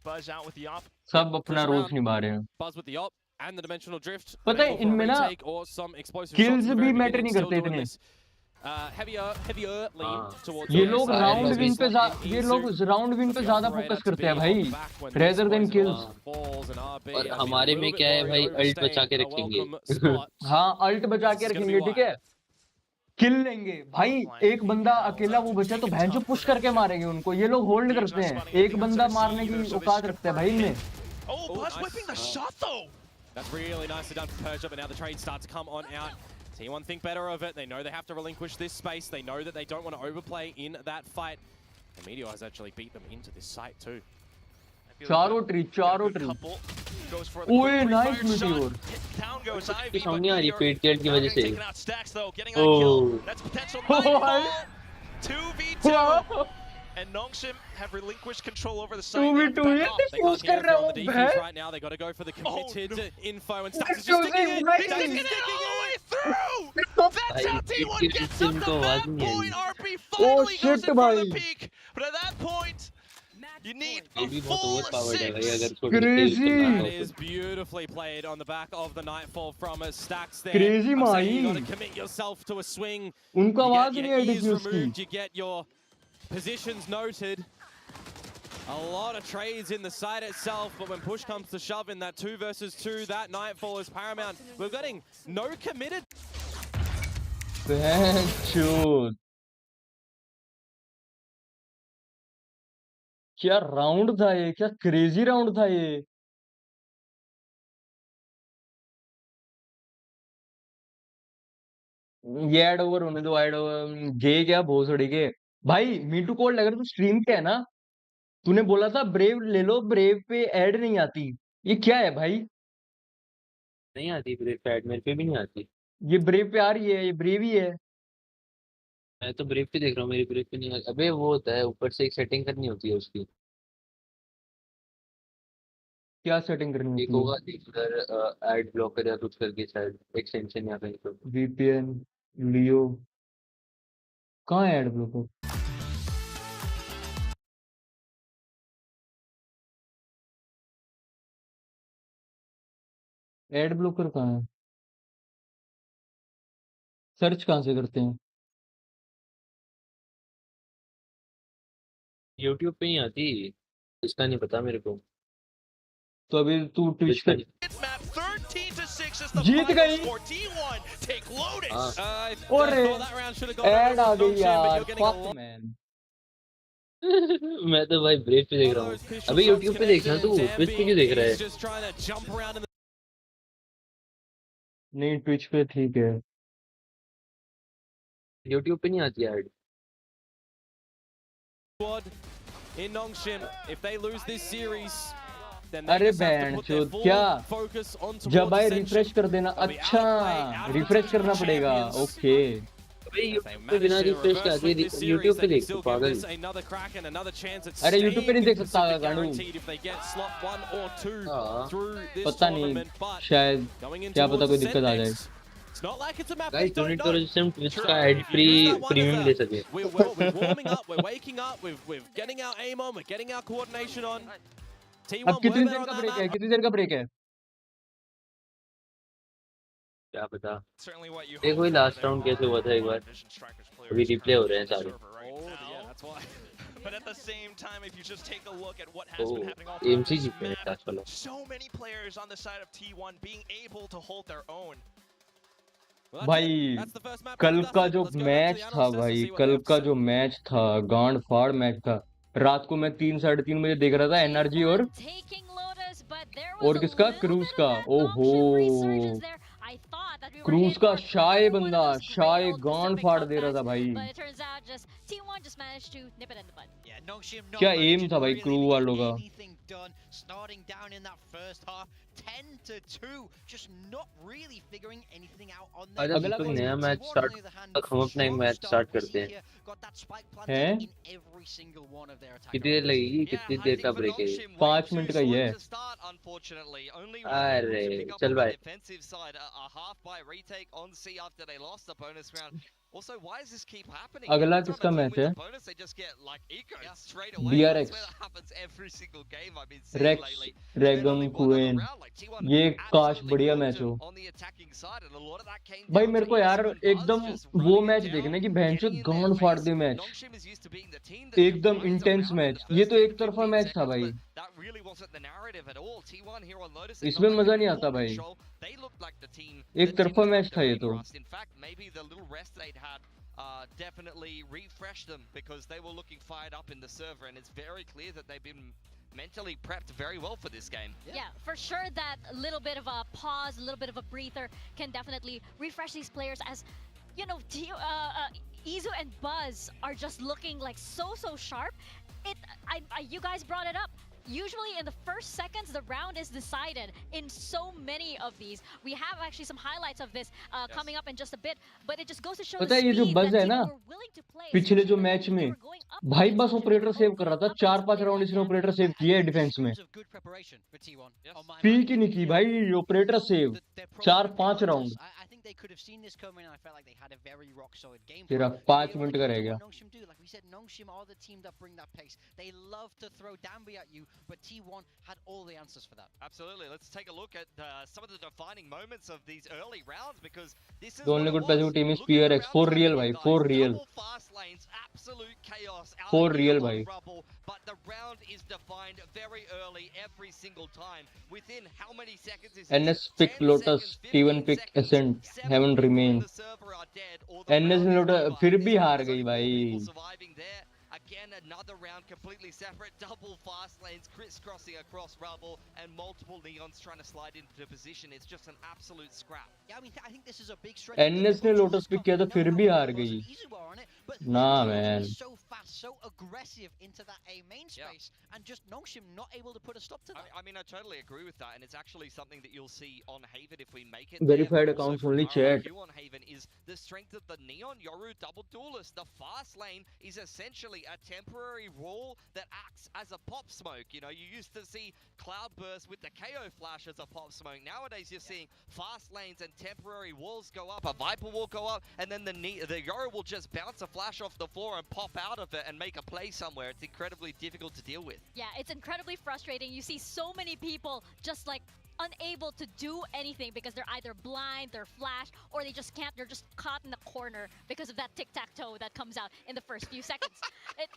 Buzz out with the op. सब अपना रोल्स निभा रहे हैं। Buzz with the op and the dimensional drift. पता है Unable for a इनमें ना retake or some explosive kills shots at the भी very matter beginning, नहीं still करते doing इतने। this. Heavier lean towards ये the लोग side. राउंड विन पे Obviously, ये लोग Izu राउंड विन पे the ज्यादा operator फोकस to करते be हैं on भाई, the back when rather than these kills. falls and RB, और I mean, हमारे a में little क्या है bit भाई, worried अल्ट बचा के overstaying a रखेंगे। welcome spot. हाँ, अल्ट बचा के This is gonna रखेंगे, be ठीक है। किल लेंगे भाई, एक बंदा अकेला वो बचा तो भैंचो पुश करके मारेंगे उनको। ये लोग होल्ड करते हैं, एक बंदा मारने की औकात रखते हैं भाई इनमें। Oh, Buzz whipping the shot though. That's really nicely done for Persia, but now the trades start to come on out. T1 think better of it. They know they have to relinquish this space. They know that they don't want to overplay in that fight. And Meteor has actually beat them into this site too. चारों tree, चारों tree. ओए nice meteor. Down goes Ivy, इसकी sound नहीं आ रही pet care की वजह से। taking out Stacks though, getting that kill. That's potential nightfall. 2v2. And Nongshim have relinquished control over the site. 2v2 Back ये off. They push can't कर get रहा it on हूँ the defense right now. They got to go for the committed info, and Stacks is just sticking it. Right. Stacks is Taking it sticking all the it. way through. That's how भाई, T1 इसकी gets up team the को आवाज map नहीं आई। point. RP finally goes shit, in for the भाई। peak. But at that point, you need ये a भी बहुत full overpowered है भाई, अगर 6. छोटी Crazy. That is beautifully played on the back of the Nightfall from Stacks there. Crazy I'm saying you Mahi. got to commit yourself to a swing. उनको You आवाज get नहीं your आई ears defuse removed, की। you get your positions noted. A lot of trades in the site itself, but when push comes to shove in that 2 versus 2, that Nightfall is paramount. We're getting no committed. बहनचोद। क्या round था ये, क्या crazy round था ये। ये add over होने दो, add over गे क्या भोसड़ी के। भाई मीटू कोल्ड अगर तू स्ट्रीम पे है ना, तूने बोला था ब्रेव ले लो, ब्रेव पे ऐड नहीं आती। ये क्या है भाई? नहीं आती ब्रेव ऐड, मेरे पे भी नहीं आती। ये ब्रेव पे आ रही है, ये ब्रेव ही है। मैं तो ब्रेव पे देख रहा हूँ, मेरी ब्रेव पे नहीं आती। अबे वो होता है, ऊपर से एक सेटिंग करनी होती है उसकी। क्या सेटिंग करनी एक होती होगा देख उधर ऐड ब्लॉकर या कुछ करके शायद एक्सटेंशन या कहीं पर। है? वीपीएन लियो कहाँ है ऐड ब्लॉकर? ऐड ब्लॉकर कहाँ है? सर्च कहाँ से करते हैं? यूट्यूब पे नहीं आती। इसका नहीं पता मेरे को। तो अभी तू ट्विच इसका पे नहीं। It's map 13 to 6 is the Jeet final गई। score. T1 take Lotus. हाँ। और that round should have gone ad आ over to गई Nongshim, but यार, you're getting a fuck lot man. मैं तो भाई ब्रेव पे देख रहा हूँ। अबे YouTube पे देखना तू, ट्विच पे क्यों देख रहा है? just trying to jump around in the नहीं ट्विच पे ठीक है। YouTube पे नहीं आती add. squad in Nongshim. If they lose this series, then अरे they just have to band put their चोद, full क्या? focus on जब towards भाई Ascension. रिफ्रेश कर देना। They'll be अच्छा, outplayed, out of refresh the करना पड़ेगा। champions. ओके। अबे If they YouTube पे बिना manage to रिफ्रेश के reverse आती flip है। this series, YouTube पे they can देख still give पागल। this another crack and another chance at अरे YouTube पे नहीं staying देख सकता Pacific गांडू। guaranteed if they get slot 1 or 2 हाँ। through this पता नहीं, tournament. But शायद going in क्या पता towards कोई दिक्कत आ जाए। Ascent next, it's not like it's a map guys they don't donate know. करो जिससे हम ट्विच True. का ad If you free use that one premium as ले a- सके। We're warming up, we're waking up, we're getting our aim on, we're getting our coordination on. T1 अब कितनी were there there on का that break है? map. कितनी देर का break है? क्या पता। Certainly what you देखो hope ये for last there round are कैसे हुआ था एक बार। Vision Strikers players अभी रिप्ले हो रहे हैं currently सारे। on the server right Oh, now. yeah, that's why. But at the same time, if you just take a look at what has O been happening all AMC throughout this जीते हैं map, last वाला। so many players on the side of T1 being able to hold their own. Well, that's भाई it. That's the first map कल done. का That's it. जो Let's go back to match the था analysts and भाई, see what they कल have to का say. जो match था, गांड फाड़ मैच था। रात को मैं 3 साढ़े 3 बजे देख रहा था एनर्जी और किसका? क्रूज का। ओहो, क्रूज का शाय बंदा, शाय गांड फाड़ दे रहा था भाई। क्या एम था भाई क्रू वालों का। starting down in that first half 10 to 2 just not really figuring anything out on their आजा अगला तो कौन नया सा? मैच स्टार्ट तक हम अपना एक मैच स्टार्ट करते हैं। हैं? कितनी देर लगेगी? कितनी देर का ब्रेक है? 5 मिनट का ही है। अरे चल भाई। Also, why does this keep happening? अगला Every time किसका a team मैच wins है? a bonus, they just get like ecoed straight away. DRX, That's what happens every single game I've been seeing Rex, lately. Dragon, queen, ये काश बढ़िया match हो। भाई मेरे को यार एकदम वो मैच देखना कि भैंचोद गांड फाड़ दे मैच, एकदम इंटेंस मैच। ये तो एक तरफा मैच था भाई, इसमें मजा नहीं आता भाई। एक तरफा मैच था ये तो। Definitely refreshed them because they were looking fired up in the server, and it's very clear that they've been mentally prepped very well for this game. Yeah, for sure that little bit of a pause, a little bit of a breather can definitely refresh these players as, you know, Izu and Buzz are just looking like so sharp. You guys brought it up. Usually in the first seconds, the round is decided in so many of these. We have actually some highlights of this coming up in just a bit, but it just goes to show the पता है ये जो speed बज that है ना, people were willing to play. पिछले जो match में भाई बस ऑपरेटर सेव कर रहा था। 4-5 राउंड इसने ऑपरेटर सेव किया है डिफेंस में। पीक ही नहीं की भाई ऑपरेटर सेव 4-5 राउंड। तेरा 5 मिनट का रह गया। Had all the answers for that. Absolutely. Let's take a look at some of the defining moments of these early rounds because this is The only what good it passive was. team is Look at the PRX. round 4 timing real here, भाई, guys. 4 real. Double fast lanes, absolute chaos out 4 here real on भाई। Rubble, but the round is defined very early every single time. Within how many seconds is NS this? pick 10 Lotus, seconds, T1 15 pick seconds, Ascent, 7 Heaven people in remain। the server are dead, or the NS round is Lotus over. फिर This भी round हार is गई only 4 भाई। people surviving there. Again, another round completely separate. Double fast lanes crisscrossing across Rubble and multiple Neons trying to slide into position. It's just an absolute scrap. Yeah, I mean, I think this is a big strength. NS ने lotus pick किया तो फिर भी हार गई। ना man. So fast, so aggressive into that A main space, and just Nongshim not able to put a stop to that. I mean, I totally agree with that, and it's actually something that you'll see on Haven if we make it. Verified there, but also accounts from only our chat. review on Haven is the strength of the Neon Yoru double duelist. The fast lane is essentially a temporary wall that acts as a pop smoke. You know, you used to see Cloudburst with the KO flash as a pop smoke. Nowadays, you're seeing fast lanes and temporary walls go up. A Viper will go up, and then the Yoru will just bounce a flash off the floor and pop out of it and make a play somewhere. It's incredibly difficult to deal with. Yeah, it's incredibly frustrating. You see so many people just like unable to do anything because they're either blind, they're flashed, or they just can't. They're just caught in the corner because of that tic-tac-toe that comes out in the first few seconds. It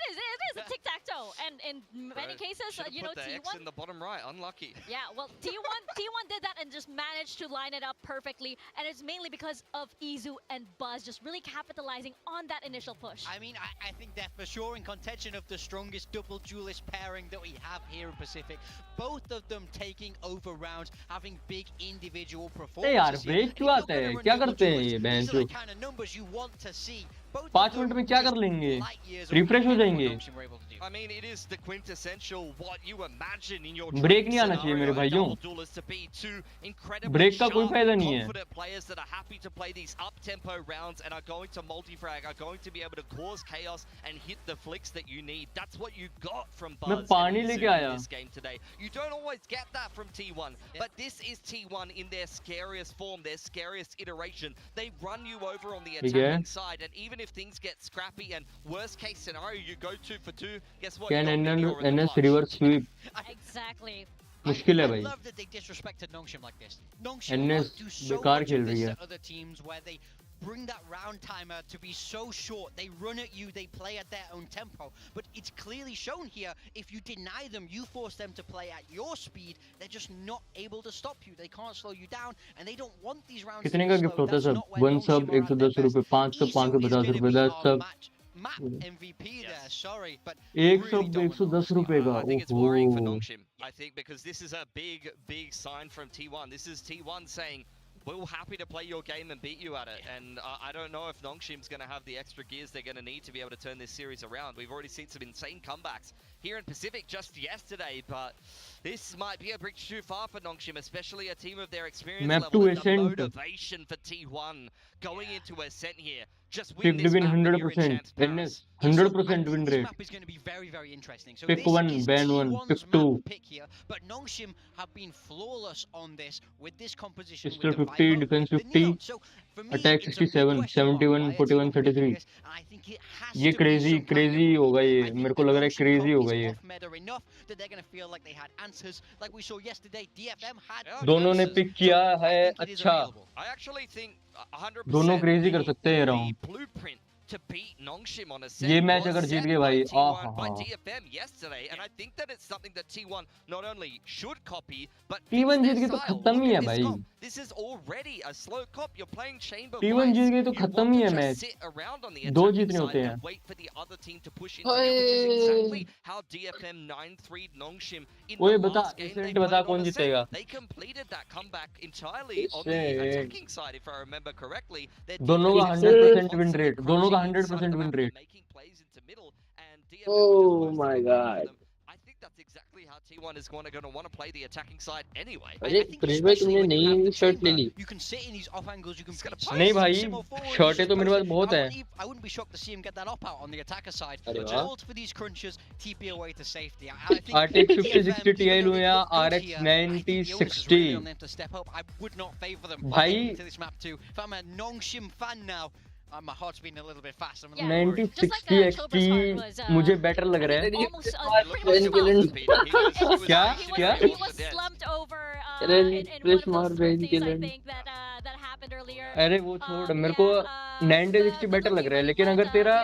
is a tic-tac-toe. so. And in many cases, Should've you know, put the X in T1. the bottom right. Unlucky. Yeah, well, T1 did that and just managed to line it up perfectly, and it's mainly because of Izu and Buzz just really capitalizing on that initial push. I mean, I think they're for sure in contention of the strongest double duelist pairing that we have here in Pacific. Both of them taking over rounds, having big individual ए यार performances here. Break And if क्यों you're आता है? gonna run क्या double करते हैं ये duelists, बहन these are the चो? kind of numbers you want to see. Both of 5 them minute में क्या just कर लेंगे? light years Refresh हो away from जाएंगे? what Nongshim were able to do. I mean, it is the quintessential what you imagine in your Break dream नहीं आना चाहिए मेरे scenario, a भाइयों। double duelist to be two incredibly break का कोई sharp, फायदा नहीं है। confident players that are happy to play these up-tempo rounds and are going to multi-frag, are going to be able to cause chaos and hit the flicks that you need. That's what you got from मैं Buzz पानी and लेके Izu आया। in this game today. You don't always get that from T1, but this is T1 in their scariest form, their scariest iteration. They run you over on the ठीक है। attacking side, and even if things get scrappy and worst case scenario, you go 2 for 2, guess what? Can You're not you're in the NS clutch. reverse sweep? Exactly. मुश्किल है I भाई। love that they disrespected Nongshim like this. Nongshim NS do so बेकार much खेल of रही this है। to other teams where they bring that round timer to be so short. They run at you, they play at their own tempo. But it's clearly shown here, if you deny them, you force them to play at your speed, they're just not able to stop you. They can't slow you down, and they don't want these rounds to कितने be का slow. Gift होता है That's सब? not where 1 Nongshim sub are at their 110 रुपए, best. 5 sub Izu 550 is रुपए, gonna be 10 our sub map MVP there, sorry, but 1 really sub dominant 110 on रुपए this का। I think it's worrying for ओहो। Nongshim. I think because this is a big, big sign from T1. This is T1 saying, we're happy to play your game and beat you at it. And I don't know if Nongshim's going to have the extra gears they're going to need to be able to turn this series around. We've already seen some insane comebacks here in Pacific just yesterday, but this might be a bridge too far for Nongshim, especially a team of their experience Map level. to And the Ascent. motivation for T1 going into Ascent here. Just win Pick this win map and you're in 100%. chance Paris. NS Yeah, so I 100% think win this rate. map is going to be very, very interesting. So Pick this 1, is ban 1, T1's pick map 2. pick here, but Nongshim have been flawless on this with this composition. Pistol with the 50, Viper, defense with the 50, Neon. So for me, attack it's a big 67, question mark. 71, Why are 41, T1 picking 33. this? And I think it has ये to be crazy some kind of crazy होगा repeat. ये। I think मेरे को the लग रहा है Nongshim crazy comp होगा is ये। off meta enough that they're going to feel like they had answers, like we saw yesterday. DFM had दोनों ने answers. पिक So किया I है think it is अच्छा। available. I actually think 100% दोनों crazy कर सकते हैं ये the round। blueprint to beat Nongshim on a ये set मैच was अगर जीत set गए by भाई, T1 by आहा। DFM yesterday, and I think that it's something that T1 not only should copy, but T1 fits Jeet their गए तो style. खत्म ही Look है at this भाई। comp. This is already a slow cop. You're playing chamber T1 Jeet mice. गए तो You खत्म want he to है just match. sit around on the दो attacking जीतने side होते हैं। and wait for the other team to push into you, which is exactly how DFM 9-3 Nongshim in ओए the बता, last game they इवेंट बता played कौन on a set. जीतेगा? They completed that comeback entirely on the Shit. attacking side, if I remember correctly. Their दोनों का defense 100% was win constantly rate, दोनों का crunching inside 100% the win map, rate। making plays into middle, and DFM Oh were just my bursting all over God. them. I think that's exactly how T1 is going to want to play the attacking side anyway. अरे I think कृष भाई especially तुमने when you have नई the shirt ले chamber, ली? you can sit in these off angles, you can gonna be post. नहीं भाई, simmer forward, शर्टें just तो मेरे post पास it. बहुत है। I wouldn't be shocked to see him get that up out on the attacker side. अरे But वाह। hold for these crunches, TP away to safety. I think RTX DFM, 5060 Ti even though लूँ they या look good RX here, I think the onus is really on 9060? them to step up. I would not favour them भाई getting to this map too. If I'm a Nongshim fan now, my heart's beating a little bit fast. I'm a little Yeah. worried. 9060 XT मुझे better लग रहा है। Almost Ben Gillen. क्या? क्या? He was slumped over Ren, in one Chris of Mar, those Ben routines, I Gillen. think that happened earlier. अरे वो छोड़, मेरे को 9060 बेटर लग रहा है, लेकिन अगर तेरा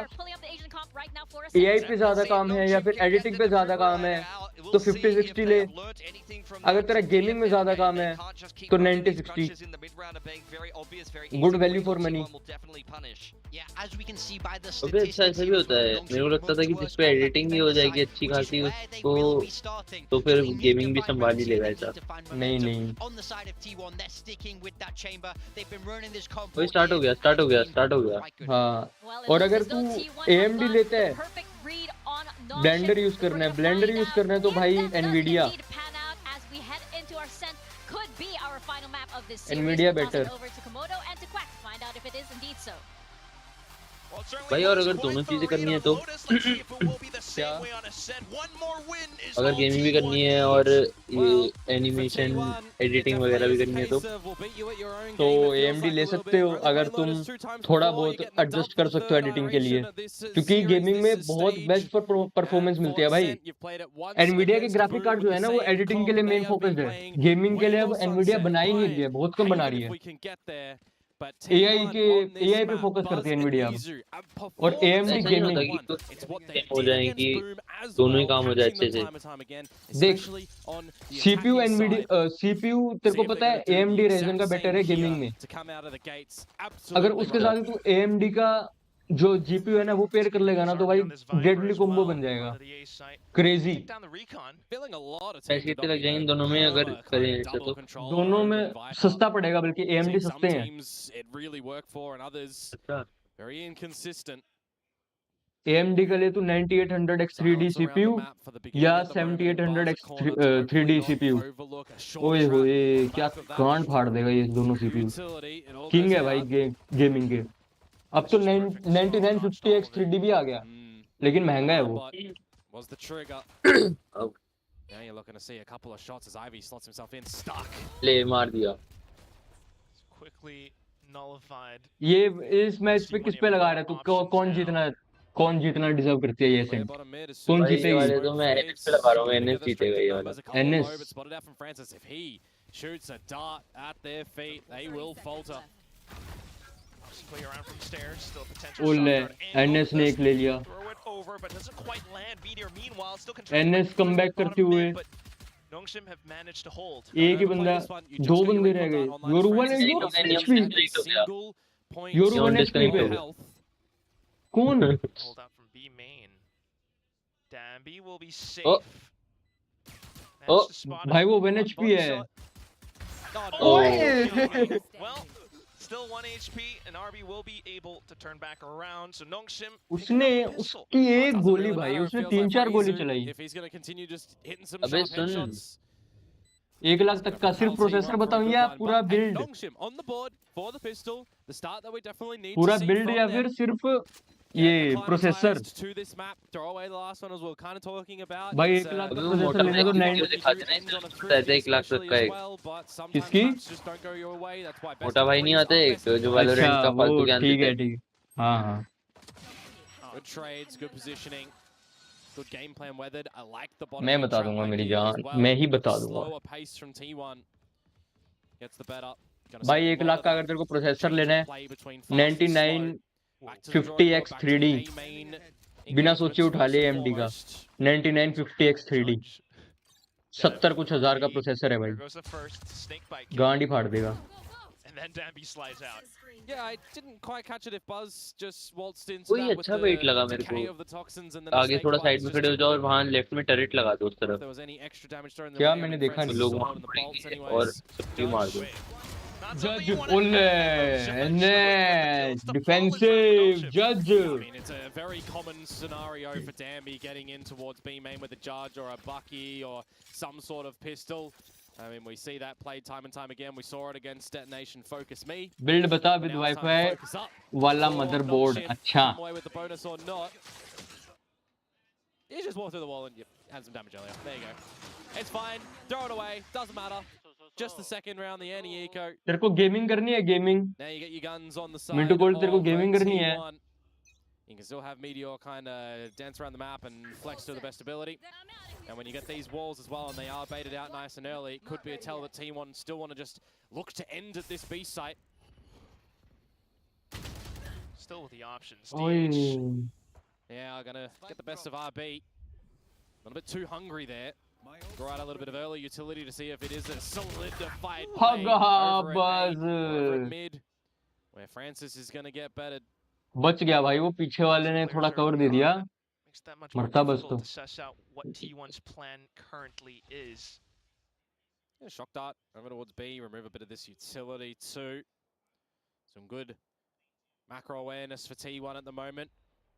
AI पे ज्यादा काम है या फिर एडिटिंग पे ज्यादा काम है तो 5060 ले। अगर तेरा गेमिंग में ज्यादा काम है तो 9060 good value for money. Yeah, as we can see by the अबे अच्छा ऐसा भी होता है। मेरे को लगता था कि जिस पे एडिटिंग भी हो जाएगी अच्छी खासी उसको तो फिर गेमिंग भी संभाल ही लेगा ऐसा। नहीं नहीं, वही स्टार्ट हो गया। हाँ। और अगर तू AMD लेता है, ब्लेंडर यूज करना है तो भाई NVIDIA बेटर। भाई और अगर दोनों चीजें करनी है तो क्या? अगर गेमिंग भी करनी है और ये एनिमेशन एडिटिंग वगैरह भी करनी है तो AMD ले सकते हो अगर तुम थोड़ा बहुत एडजस्ट कर सकते हो एडिटिंग के लिए, क्योंकि गेमिंग में बहुत बेस्ट परफॉर्मेंस मिलती है भाई। NVIDIA के ग्राफिक कार्ड जो है ना वो एडिटिंग के लिए मेन फोकस्ड है, गेमिंग के लिए अब NVIDIA बना ही नहीं रही है, बहुत कम बना रही है। But AI T1 के on this AI पे map, फोकस Buzz करती है and NVIDIA अब। Izu, and और performance AMD in ऐसा नहीं गेमिंग होता कि T1. कुछ It's what they हो did जाएंगी against Boom as दोनों ही well, काम हो जाए catching them अच्छे से। time and time again, देख especially on the CPU attacking NVIDIA side. CPU तेरे See को if they're पता है going to do the AMD Ryzen exact का बेटर same है here गेमिंग में। to come out of the gates. अगर Absolutely उसके right. साथ तू AMD का जो GPU है ना वो पेयर कर लेगा ना तो भाई डेडली कॉम्बो बन जाएगा, crazy. Feeling a lot of पैसे teams कितने लग adopting जाएंगे the दोनों में अगर Perma kind करें of ऐसे double तो? controller दोनों over में Viper. सस्ता पड़ेगा, बल्कि AMD See, some सस्ते हैं। teams it really work for and others अच्छा very inconsistent. AMD के लिए तू 9800X 3D Silence around the CPU map for the beginning या at the moment in Bar's 7800X corner to hopefully 3D not CPU। overlook a short ओए trap होए on क्या back of that कांड फाड़ देगा ये दोनों CPU। utility. It all king goes है भाई out. गेमिंग के। अब तो 9950X 3D भी आ गया, लेकिन महंगा है वो। But was the trigger. अब Now you're looking to see a couple of shots as Ivy slots himself in, stuck. ले मार दिया। Quickly nullified. ये इस मैच पे किस पे लगा रहा है तू? कौन जीतना डिजर्व करती है ये Clear सेंट? bottom mid as कौन soon as भाई ये जीतेगी? वाले smoke तो मैं NS fades. पे लगा रहा हूँ, Putting NS together जीतेगा strength ये in वाला। numbers, a couple NS low, but spotted out from Francis. If he shoots a dart at their feet, they will falter. Play around from stairs, still potential ओले shot guard angle. NS ने एक ले लिया। Throw it over, but doesn't quite land. Meteor meanwhile still controlling NS the comeback bottom करते हुए mid, but Nongshim have managed to hold. एक ही बंदा, दो बंदे रह गए। Yoru one HP, Yoru one HP पे कौन? Hold out from B main. Dambi will be safe. Oh. Managed to spot भाई him. वो One 1 HP body है। shot. Oh. Okay. Well, still 1 HP, and RB will be able to turn back around. So Nongshim उसने उसकी एक गोली भाई, उसने 3-4 गोली चलाई। If he's going to continue just hitting some अबे sharp सुन। headshots. 1 लाख तक का सिर्फ प्रोसेसर बताऊं या पूरा build? Nongshim on the board for the pistol. The start that we definitely need पूरा to see बिल्ड from या them. फिर सिर्फ ये processor? To this map, throw away the last one as we were kind of talking about. भाई It's, 1 lakh अभी का वो processor मोटा लेने को वीडियो 9 दिखाते हैं ना, शायद 1 लाख तक का एक। किसकी? मोटा भाई नहीं आता एक जो वैलोरेंट का फालतू ज्ञान ठीक देता है है। ठीक। हाँ हाँ Good trades, good positioning, good game plan weathered. I like the bottom. मैं mid बता trap दूंगा मेरी idea as जान, well. मैं ही बता दूंगा Slower pace from T1 gets the better. Gonna भाई। see a 1 lot lakh of का अगर तेरे को प्रोसेसर change लेना of है play between fast and slow. 99 Back to the drawing board, 50X back to 3D A main. बिना सोचे उठा ले AMD का 99 50X 3D। 70 कुछ हजार का प्रोसेसर है भाई, There goes the first snake bite. गांड ही फाड़ देगा। And then Dambi slides out. Yeah, I didn't quite catch it if Buzz just waltzed into कोई that with अच्छा वेट लगा the मेरे decay को। of the toxins and then आगे थोड़ा साइड में खड़े हो जाओ और वहाँ लेफ्ट में टरेट लगा दो उस if तरफ। there was any extra damage thrown क्या the मैंने देखा नहीं। लोग वहाँ पड़ेंगे और सबकी मार दो। जज ओले एनएस डिफेंसिव जज। I mean, it's a very common scenario for Dambi getting in towards B main with a Judge or a Bucky or some sort of pistol. I mean, we see that played time and time again. We saw it against Detonation Focus Me. Build बता with Now it's time to wifi focus up. वाला For motherboard. Nongshim, अच्छा come away with the bonus or not. You just walked through the wall and you had some damage earlier. There you go. It's fine. Throw it away. Doesn't matter. Just the second round, the anti-eco. तेरे को gaming करनी है? Gaming Now you get your guns on the side. Mintu gold तेरे को of, gaming करनी है? T1. You can still have Meteor kind of dance around the map and flex to the best ability. And when you get these walls as well and they are baited out nice and early, it could be a tell that T1 still want to just look to end at this B site. Still with the options. ओए DH. Yeah, gonna get the best of RB. A little bit too hungry there. Draw out a little bit of early utility to see if it is a solidified play over at mid, where Francis is gonna get better. बच गया भाई, वो पीछे वाले ने थोड़ा cover दे दिया। Makes that much more मरता बस difficult तो। to suss out what T1's plan currently is. Yeah, shock dart over towards B, remove a bit of this utility too. Some good macro awareness for T1 at the moment.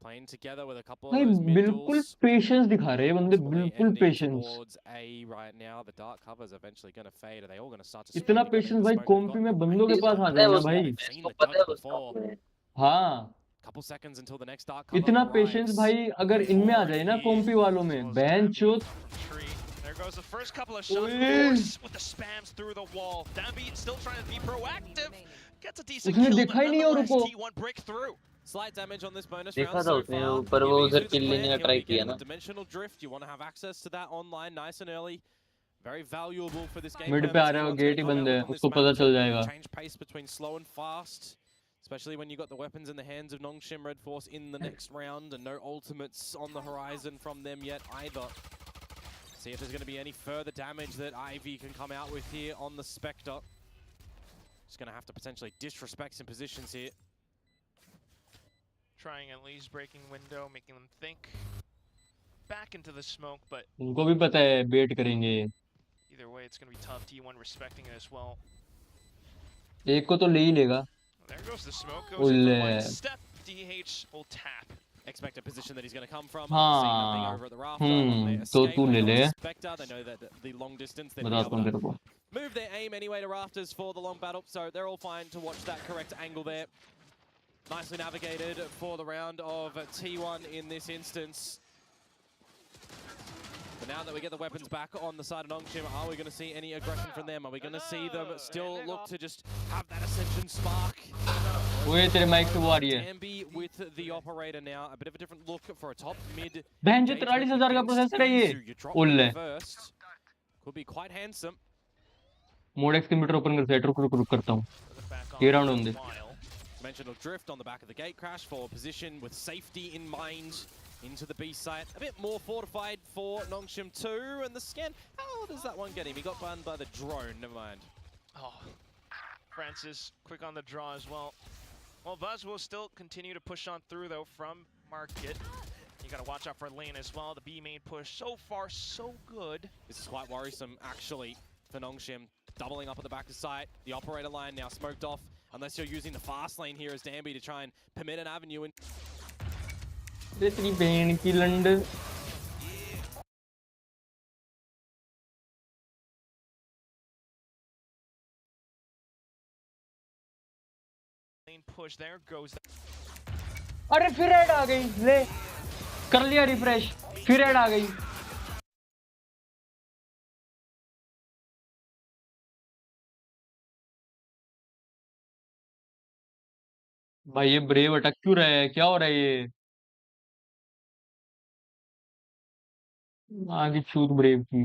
Playing together with a couple of भाई those mid बिल्कुल duels. Patience दिखा रहे हैं बंदे, Possibly बिल्कुल ending patience. towards A right now. The dark cover's eventually going to fade. Are they all going to start to इतना sprint together patience in the भाई smoke? They've कॉम्पी got में बंदों के पास आ जाएगा भाई। We've seen the Judge before. हाँ Couple seconds until the next dark cover इतना arrives. Patience भाई अगर इनमें आ जाए ना कॉम्पी वालों में, बहन चोद। There goes the first couple of shots, of course, with the spams through the wall. Dambi still trying to be proactive. Gets a decent उसने kill, देखा ही but नहीं और nonetheless, रुको। T1 break through. Slight damage on this bonus देखा round था so उसने far. ऊपर वो If उधर Izu's किल the लेने plan, का he'll ट्राई be किया getting ना। the dimensional drift. You want to have access to that online, nice and early. Very valuable for this game. Mid पे आ रहा है, गेट ही बंद है, उसको पता चल जाएगा. Change pace between slow and fast, especially when you got the weapons in the hands of Nongshim Red Force in the next round, and no ultimates on the horizon from them yet either. See if there's going to be any further damage that Ivy can come out with here on the Spectre. Just going to have to potentially disrespect some positions here. Trying at least breaking window, making them think. Back into the smoke, but उनको भी पता है बेट करेंगे. either way, it's going to be tough. T1 respecting it as well. एक को तो ले ही लेगा. There goes the smoke. Goes in for one step. DH will tap. Expect a position that he's going to come from. हाँ. See nothing over at the rafter. तो तू ले ले. Spectre, they know that the long distance. बताता हूँ तेरे को. Move their aim anyway to rafters for the long battle, so they're all fine to watch that correct angle there. Nicely navigated for the round of T1 in this instance. But now that we get the weapons back on the side of Nongshim, are we going to see any aggression from them? Are we going to see them still look to just have that ascension spark? ओए तेरे mic से वो आ रही है. Dambi with the operator now, a bit of a different look for a top mid. बहन जो 43,000 का processor है ये. उल्ले. Could be quite handsome. Mode X metre open कर सेट रुक करता हूँ. ये राउंड होंगे. Dimensional drift on the back of the gate crash for position with safety in mind into the B site. A bit more fortified for Nongshim 2, and the scan, how does that one get him? He got burned by the drone, never mind. Oh, Francis, quick on the draw as well. Well, Buzz will still continue to push on through though from Market. You gotta watch out for lane as well. The B main push, so far so good. This is quite worrisome actually for Nongshim. Doubling up at the back of site. The operator line now smoked off. Unless you're using the fast lane here as Dambi to try and permit an avenue in. तेरी बहन की लंड. Lane push, there goes. अरे फिर add आ गई. ले कर लिया refresh. फिर ऐड आ गई. भाई ये ब्रेव अटक क्यों रहा है? क्या हो रहा है ये? आगे छूत ब्रेव की.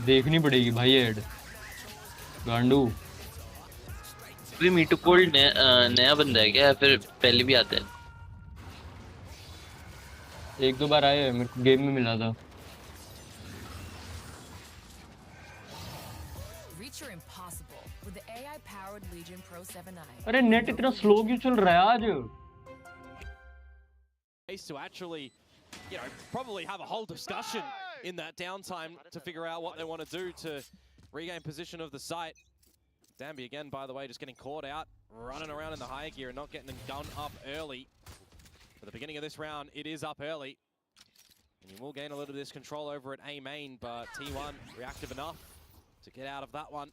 देखनी पड़ेगी भाई ऐड. गांडू. मीटू कोल्ड नया बंदा है क्या, फिर पहले भी आता है? एक दो बार आया है, मेरे को गेम में मिला था. अरे नेट इतना स्लो क्यों चल रहा है आज? To actually, you know, probably have a whole discussion in that downtime to figure out what they want to do to regain position of the site. Dambi again, by the way, just getting caught out, running around in the high gear and not getting the gun up early. For the beginning of this round, it is up early. And you will gain a little bit of this control over at A main, but T1 reactive enough to get out of that one.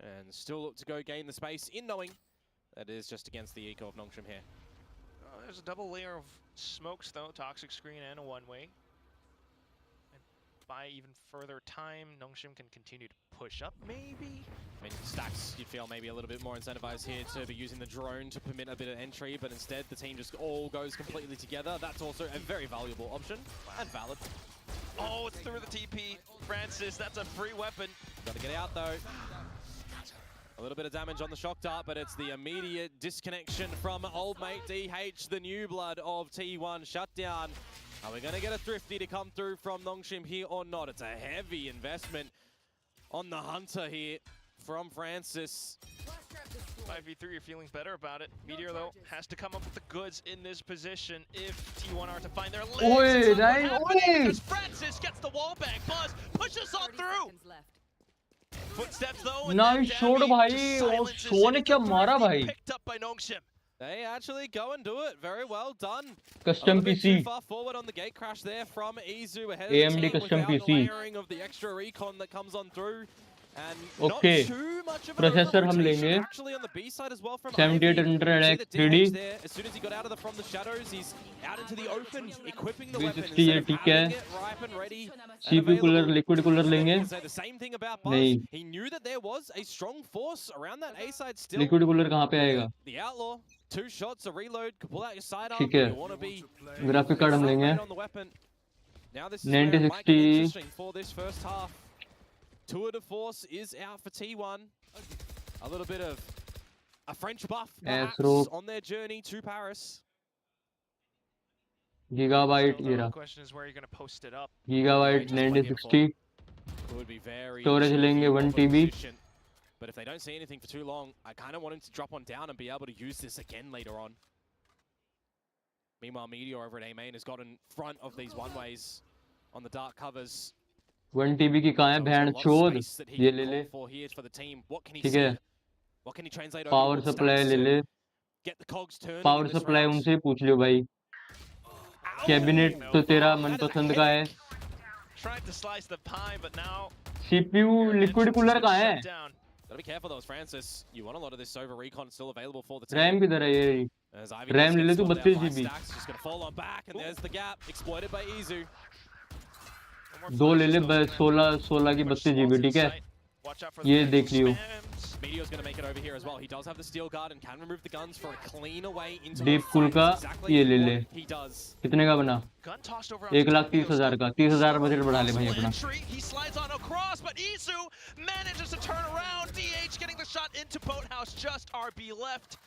And still look to go gain the space in knowing that is just against the eco of Nongshim here. There's a double layer of smokes though, toxic screen and a one-way. And by even further time, Nongshim can continue to push up maybe? I mean, Stacks, you'd feel maybe a little bit more incentivized here to be using the drone to permit a bit of entry, but instead the team just all goes completely together. That's also a very valuable option and valid. Oh, it's through the TP. Francis, that's a free weapon. Gotta get out though. A little bit of damage on the shock dart, but it's the immediate disconnection from old mate DH, the new blood of T1 shut down. Are we going to get a thrifty to come through from Nongshim here or not? It's a heavy investment on the hunter here from Francis. 5v3, you're feeling better about it. Meteor, though, has to come up with the goods in this position if T1 are to find their legs. Because Francis gets the wall back. Buzz pushes on through. Footsteps though, and nice shot भाई. और show ने क्या मारा भाई? Picked up by Nongshim. They actually go and do it. Very well done. Custom PC. Too far forward on the gate crash there from Izu ahead of AMD the team custom without PC. the layering of the extra recon that comes on through. And Okay. not too much of Processor हम rotation लेंगे. actually on the B side as well from 7800X 3D. there. As soon as he got out of from the shadows, he's out into the open, equipping the 360 weapon ये instead ठीक of है. having it ripe and ready. CPU cooler, liquid cooler लेंगे. The same thing about Buzz. नहीं. He knew that there was a strong force around that A side still. Liquid cooler कहाँ पे आएगा? The outlaw 2 shots, a reload, could pull out your sidearm. ठीक है, You want to be graphic card हम लेंगे on the weapon. Now this is where it might get 9060 interesting for this first half. Tour de Force is out for T1. A little bit of a French buff perhaps on their journey to Paris. Gigabyte Still, era. the question is where you're going to post it up. Gigabyte 9060 Would be very storage लेंगे 1 TB. But if they don't see anything for too long, I kind of want him to drop on down and be able to use this again later on. Meanwhile, Meteor over at A main has got in front of these one-ways on the dark covers. 1 TB की कहाँ है बहन चोद, ये ले ले, ठीक है, पावर सप्लाई ले ले, पावर सप्लाई उनसे पूछ लियो भाई, कैबिनेट तो तेरा मनपसंद का है, CPU लिक्विड कूलर कहाँ है, Gotta be careful though, Francis. You want a lot of this over recon still available for the team. RAM किधर है ये, रैम ले ले तू 32 GB, Just gonna fall on back, and there's the gap exploited by Izu. दो ले ले 16 की 32 GB, ठीक है, ये देख लियो. Meteor's gonna make it over here as well. He does have the steel guard and can remove the guns for a cleaner way into deep cool का ये ले ले, कितने का बना, 1,30,000 का, 30,000 बजट बढ़ा ले भाई अपना. He slides on across, but Izu manages to turn around. DH getting the shot into Boathouse, just RB left.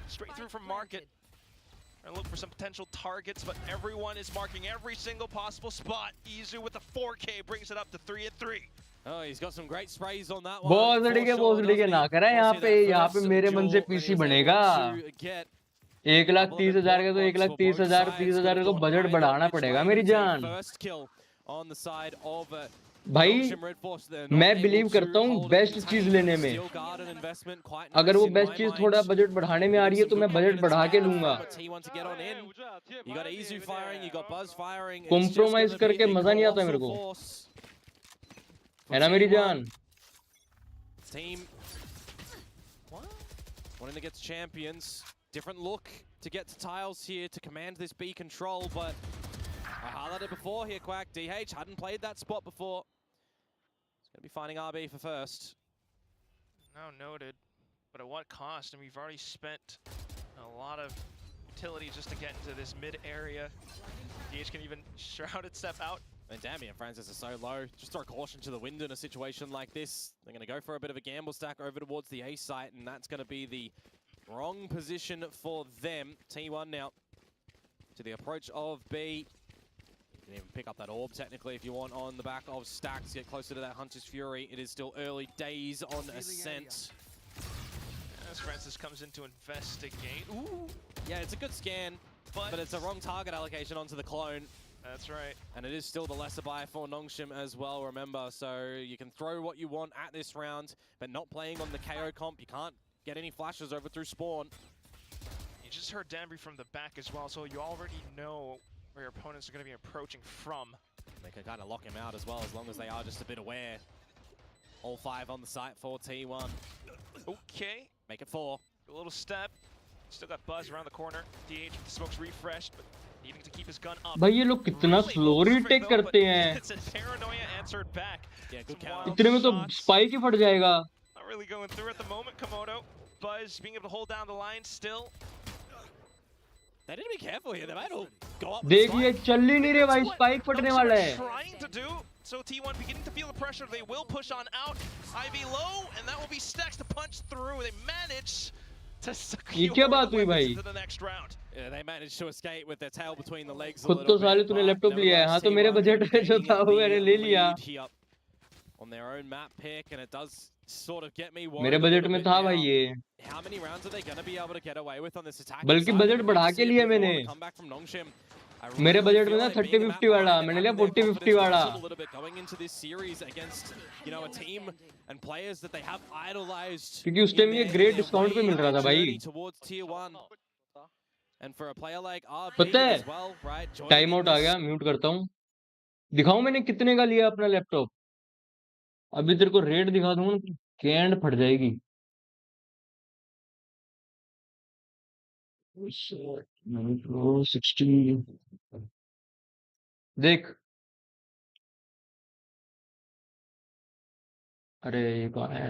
Straight through from Market. And look for some potential targets, but everyone is marking every single possible spot. Izu with the 4K brings it up to 3-3. Oh, he's got some great sprays on that one. बहुत सड़ी के ना करा यहाँ पे मेरे मन से पीसी बनेगा. 1,30,000 का तो 1,30,000, 30,000 का बजट बढ़ाना पड़ेगा मेरी जान. भाई मैं बिलीव करता हूँ बेस्ट चीज लेने में, अगर वो बेस्ट चीज थोड़ा बजट बढ़ाने में आ रही है तो मैं बजट बढ़ा के लूंगा. कॉम्प्रोमाइज करके मजा नहीं आता मेरे को, है ना मेरी जान. Team wanting to get to champions, different look to get to tiles here to command this B control, but I highlighted before here, Quack. DH hadn't played that spot before. He's going to be finding RB for first. Now noted, but at what cost? I mean, we've already spent a lot of utility just to get into this mid area. DH can even shrouded step out. And Damien Francis is so low. Just throw caution to the wind in a situation like this. They're going to go for a bit of a gamble stack over towards the A site, and that's going to be the wrong position for them. T1 now to the approach of B. You can even pick up that orb technically if you want on the back of stacks. Get closer to that Hunter's Fury. It is still early days on Ascent. As Francis comes in to investigate. Ooh. Yeah, it's a good scan, but it's a wrong target allocation onto the clone. That's right. And it is still the lesser buy for Nongshim as well, remember. So you can throw what you want at this round, but not playing on the KO comp. You can't get any flashes over through spawn. You just heard Danbury from the back as well, so you already know where your opponents are going to be approaching from. They can kind of lock him out as well, as long as they are just a bit aware. All 5 on the site for T1. Okay. Make it 4. A little step. Still got Buzz around the corner. DH with the smokes refreshed, but needing to keep his gun up. भाई ये लोग कितना slow retake करते हैं. It's a paranoia answered back. Yeah, good count. इतने में तो spike ही फट जाएगा. Not really going through at the moment, Komodo. Buzz being able to hold down the line still. They need to be careful here. They might all go up. देखिए चल ही नहीं रहे भाई, स्पाइक फटने वाला है. Trying to do. So T1 beginning to feel the pressure. They will push on out. Ivy low, and that will be Stacks to punch through. They manage to secure the next round. Yeah, they managed to escape with their tail between the legs. खुद तो साले तूने laptop लिया है, हाँ तो मेरे budget में जो था वो मैंने ले लिया. On their own map pick, and it does sort of get me worried. मेरे बजट में था भाई ये. How many rounds are they going to be able to get away with on this attack? बल्कि बजट बढ़ा के लिया मैंने. मेरे बजट में था 30-50 वाला, मैंने लिया 40-50 वाला. A little bit going into this series against, you know, a team and players that they have idolized. क्योंकि उस टाइम ये ग्रेट डिस्काउंट पे मिल रहा था भाई. Towards tier 1. And for a player like RB पता है, as well, right? Time out आ गया, म्यूट करता हूँ. दिखाऊं मैंने कितने का लिया अपना लैपटॉप. अभी तेरे को रेट दिखा दूंगा ना, कैंड फट जाएगी. देख, अरे ये कौन है?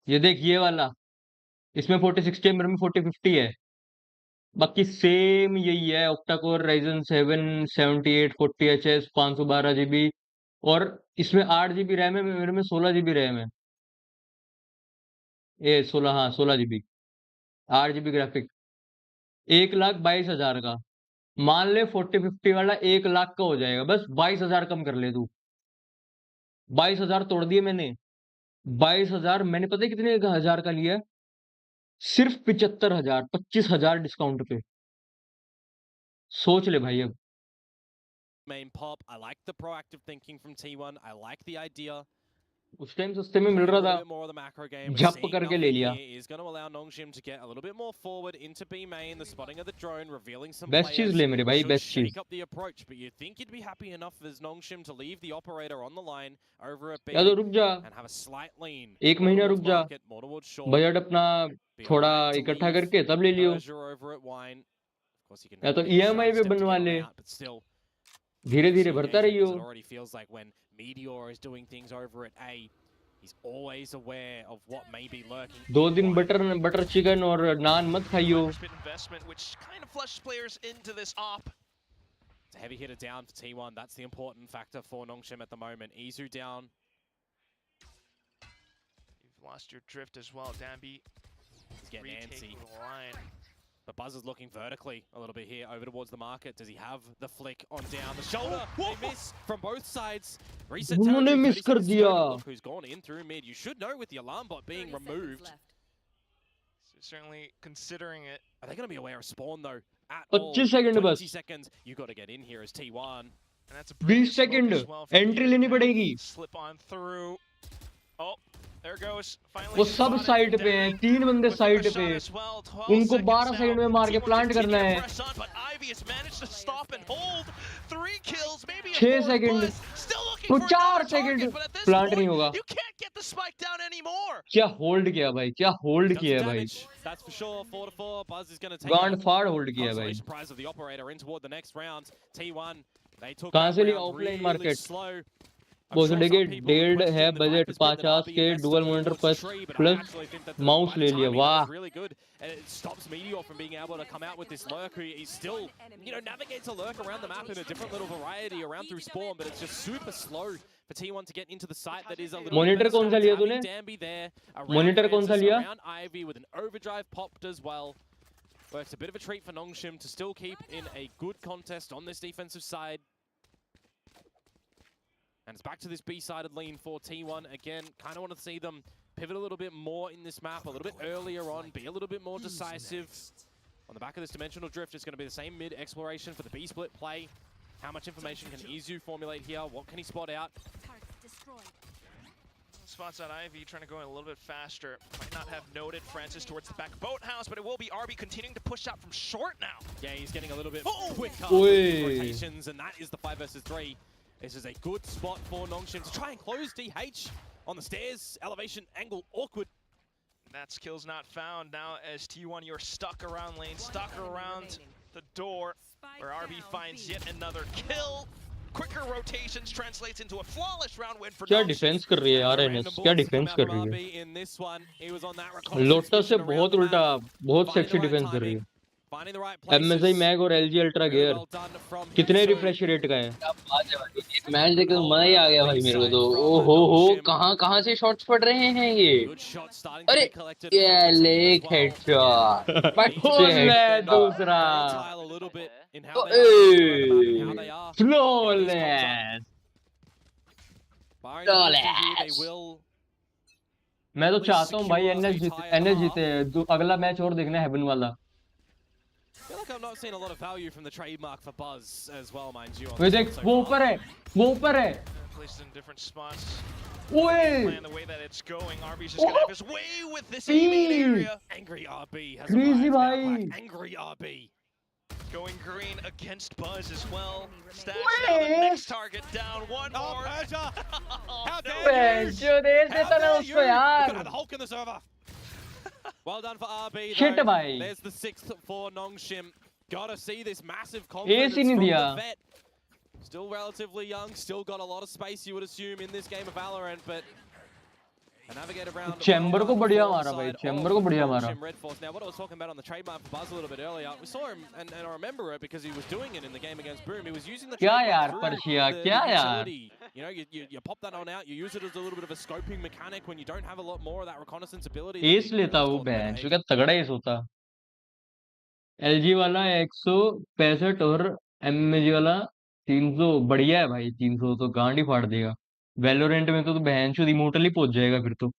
ये देख ये वाला, इसमें 4060 है, मेरे में 4050 है। बाकी सेम यही है, octa core Ryzen 7 7840 HS 512 GB, और इसमें 8 GB रैम है, मेरे में 16 GB रैम है। ये 16, हाँ 16 GB, 8 GB ग्राफिक, 1,22,000 का। मान ले 4050 वाला 1 लाख का हो जाएगा, बस 22,000 कम कर ले तू। 22,000 तोड़ दिए मैंने। 22,000 मैंने पता है कितने हजार का लिया है? सिर्फ 75,000, 25,000 डिस्काउंट पे। सोच ले भाई अब। Main pop. I like the proactive thinking from T1. I like the idea. उस टाइम सस्ते में मिल रहा था, झप करके ले लिया। बेस्ट चीज ले मेरे भाई, बेस्ट चीज। या तो रुक जा, 1 महीना रुक जा, बजट अपना थोड़ा इकट्ठा करके तब ले लियो। या तो EMI पे बनवा ले, धीरे धीरे भरता रहियो। He's always aware of what may be lurking. 2 दिन बटर चिकन और नान मत खाइयो। Investment which kind of flushes players into this op. It's a heavy hitter down for T1. That's the important factor for Nongshim at the moment. Izu down. You've lost your drift as well, Danby. He's getting antsy. The line. But Buzz is looking vertically a little bit here, over towards the market. Does he have the flick on down the shoulder? They miss from both sides. Reset उन्होंने miss कर दिया। Look who's gone in through mid. You should know with the alarm bot being removed. So certainly considering it. Are they going to be aware of spawn though? At 25 seconds बस। 20 seconds. You got to get in here as T1. And that's a 20 second entry लेनी पड़ेगी। Slip on through. Oh. There goes. Finally वो सब side पे हैं, 3 बंदे side पे, उनको 12 सेकंड में मार के प्लांट करना है। 6 सेकंड, वो 4 सेकंड प्लांट नहीं होगा। क्या होल्ड किया भाई, क्या होल्ड किया है भाई, गांड फाड़ होल्ड किया है भाई। कहाँ से लिया ऑफलाइन मार्केट? बोसडेगे 1.5 है बजट, 50 के डुअल मॉनिटर प्लस माउस ले लिया। वाह, it stops Meteor from being able to come out with this lurk, who he still, navigates a lurk around the map in a different little variety around through spawn, but it's just super slow for T1 to get into the site that is a little monitor कौन सा लिया तूने? Monitor कौन सा लिया? Around Ivy with an overdrive popped as well. Works a bit of a treat for Nongshim to still keep in a good contest on this defensive side. And it's back to this B-sided lean for T1. Again, kind of want to see them pivot a little bit more in this map, a little bit earlier on, be a little bit more decisive. On the back of this dimensional drift, it's going to be the same mid exploration for the B-split play. How much information can Izu formulate here? What can he spot out? Spots out Ivy, trying to go in a little bit faster. Might not have noted Francis towards the back boathouse, but it will be RB continuing to push out from short now. Yeah, he's getting a little bit quicker with rotations, and that is the 5 versus 3. This is a good spot for Nongshim to try and close DH on the stairs. Elevation angle awkward. That skill's not found now as T1, you're stuck around lane, stuck around the door, where RB finds yet another kill. Quicker rotations translates into a flawless round win for क्या defence कर रही है यार NS, क्या defence कर रही है। Lotus से बहुत उल्टा, बहुत सेक्सी डिफेंस कर रही है। MSI मैग और LG अल्ट्रा गियर कितने रिफ्रेश रेट का है? मैच देख के मजा ही आ गया भाई मेरे को तो। ओहो हो, कहाँ से शॉट्स पड़ रहे हैं ये? अरे ये लेग हेडशॉट, दूसरा फ्लॉलेस। मैं तो चाहता हूँ भाई एनएस जीते। अगला मैच और देखना है हेवन वाला। I feel like I'm not seeing a lot of value from the trademark for Buzz as well, mind you. वो देख, वो ऊपर है, वो ऊपर है। Placed in different spots. ओए, The way that it's going, RB's just gonna have his way with this aiming area. Angry RB has Crazy arrived now, भाई। Black. Angry RB. Going green against Buzz as well. Stacks now the next target down. One more. How dare you? जो देश देता ना उसको यार। Could have the Hulk in the server. Well done for RB. Shit though. भाई। There's the 6th for Nongshim. Gotta see this massive Ace confidence ही नहीं from दिया। the vet. Still relatively young, still got a lot of space you would assume in this game of Valorant, but chamber को बढ़िया मारा भाई, chamber को बढ़िया मारा। Now what I was talking about on the trademark for Buzz a little bit earlier, we saw him and I remember it because he was doing it in the game against Boom. He was using the क्या यार trademark परशिया, through क्या the यार? utility. You know, you pop that on out, you use it as a little bit of a scoping mechanic when you don't have a lot more of that reconnaissance ability. S लेता वो बहन, जो क्या तगड़ा S होता। LG वाला 165 और MAG वाला 300, बढ़िया है भाई। 300 तो गांड ही फाड़ देगा। वैलोरेंट में तो बहन चोद इमोर्टल ही पहुंच जाएगा फिर तो।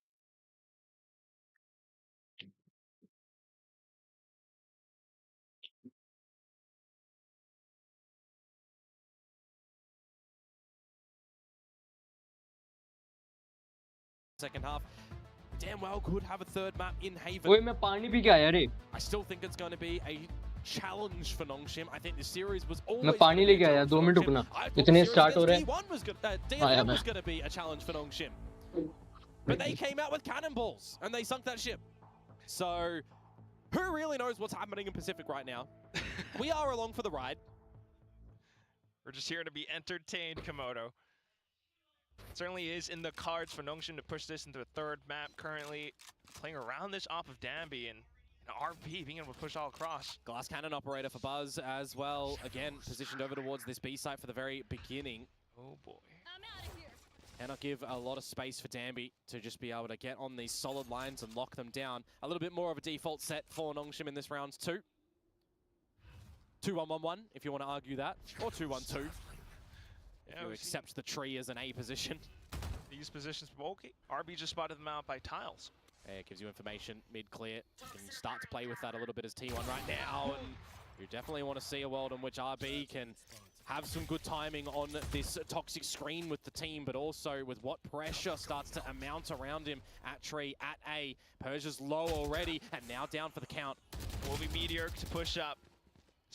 Second half, damn well could have a third map in Haven. ओए मैं पानी पी के आया रे। I still think it's going to be a challenge for Nongshim. I think the series was always. मैं पानी लेके आया, 2 मिनट रुकना। इतने स्टार्ट हो रहे हैं। DFM was going to be a challenge for Nongshim, but they came out with cannonballs and they sunk that ship. So, who really knows what's happening in Pacific right now? We are along for the ride. We're just here to be entertained, Komodo. Certainly is in the cards for Nongshim to push this into a third map. Currently playing around this off of Danby and RP being able to push all across. Glass cannon operator for Buzz as well. Again, positioned over towards this B site for the very beginning. Oh boy. Cannot give a lot of space for Danby to just be able to get on these solid lines and lock them down. A little bit more of a default set for Nongshim in this round too. 2-1-1-1 if you want to argue that, or 2-1-2. If you accept the tree as an A position. These positions, okay. RB just spotted them out by tiles. Yeah, it gives you information mid-clear. You can start to play with that a little bit as T1 right now. And you definitely want to see a world in which RB can have some good timing on this toxic screen with the team, but also with what pressure starts to amount around him at tree, at A. Persia's low already, and now down for the count. Will be Meteor to push up.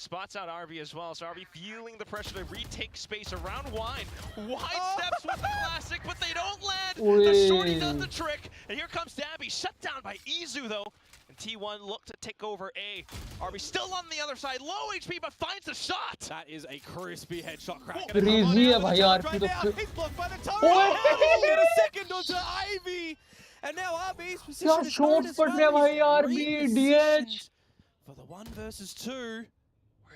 Spots out RB as well, so RB feeling the pressure to retake space around Wine. Wide steps with the classic, but they don't land. The shorty does the trick, and here comes Danby, shut down by Izu though. And T1 look to take over A. RB still on the other side, low HP, but finds the shot. That is a crispy headshot crack. Crazy है भाई RP तो। He's blocked by the turret. He'll get a second onto Ivy. And now RB's position क्या is shots पड़ रहे हैं भाई RB DH for the 1 versus 2.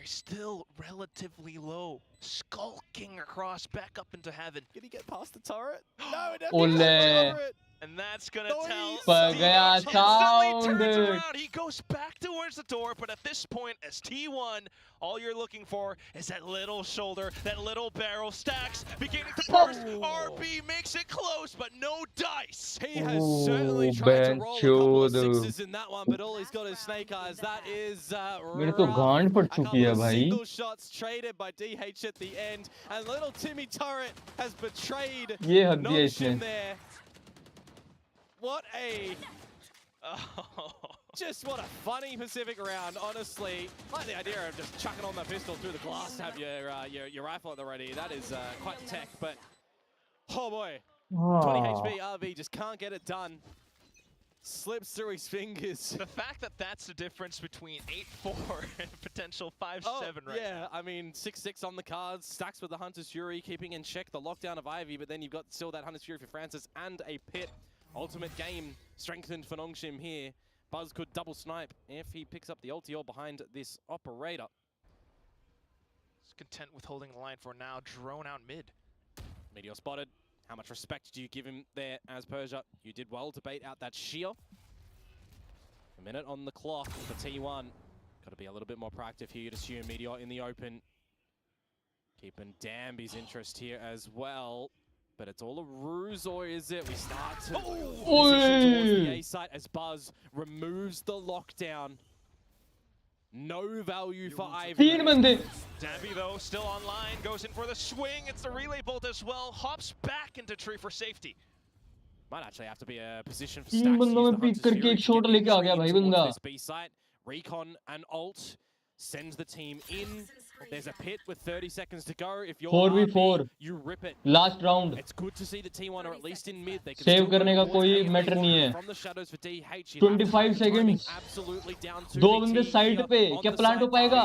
He's still relatively low, skulking across back up into heaven. Did he get past the turret? No, it Ole. turret. And that's gonna tell. Pagaya turns around. He goes back towards the door, but at this point, as T1, all you're looking for is that little shoulder, that little barrel stacks, beginning to burst. RB makes it close, but no dice. He has certainly tried to roll a couple of sixes in that one, but all he's got is snake eyes. That is मेरे तो गांड पड़ चुकी है भाई. Single shots traded by DH at the end, and little Timmy Turret has betrayed Nongshim there. What a... Just what a funny Pacific round, honestly. I like the idea of just chucking on the pistol through the glass to have your rifle at the ready. That is quite the tech, but... Oh boy. 20 HP, RV just can't get it done. Slips through his fingers. The fact that that's the difference between 8-4 and potential 5-7 right yeah, now. I mean, 6-6 on the cards, stacks with the Hunter's Fury, keeping in check the lockdown of Ivy, but then you've got still that Hunter's Fury for Francis and a pit. Ultimate game strengthened for Nongshim here. Buzz could double snipe if he picks up the ulti behind this operator. He's content with holding the line for now. Drone out mid. Meteor spotted. How much respect do you give him there as Persia? You did well to bait out that shear. A minute on the clock for T1. Got to be a little bit more proactive here, you'd assume. Meteor in the open. Keeping Danby's interest here as well. But it's all a ruse, or is it? We start to position towards the A site as Buzz removes the lockdown. No value for Ivy. Danby though, still online, goes in for the swing. It's the relay bolt as well. Hops back into tree for safety. Might actually have to be a position for stacks. This B site, recon and ult sends the team in. There's a pit with 30 seconds to go. If you're 4v4, you rip it. Last round. It's good to see the T1 are at least in mid. They can save करने का कोई matter नहीं है. From the shadows for DH. 25 seconds. Absolutely down to 2 बंदे side पे. क्या plant हो पाएगा?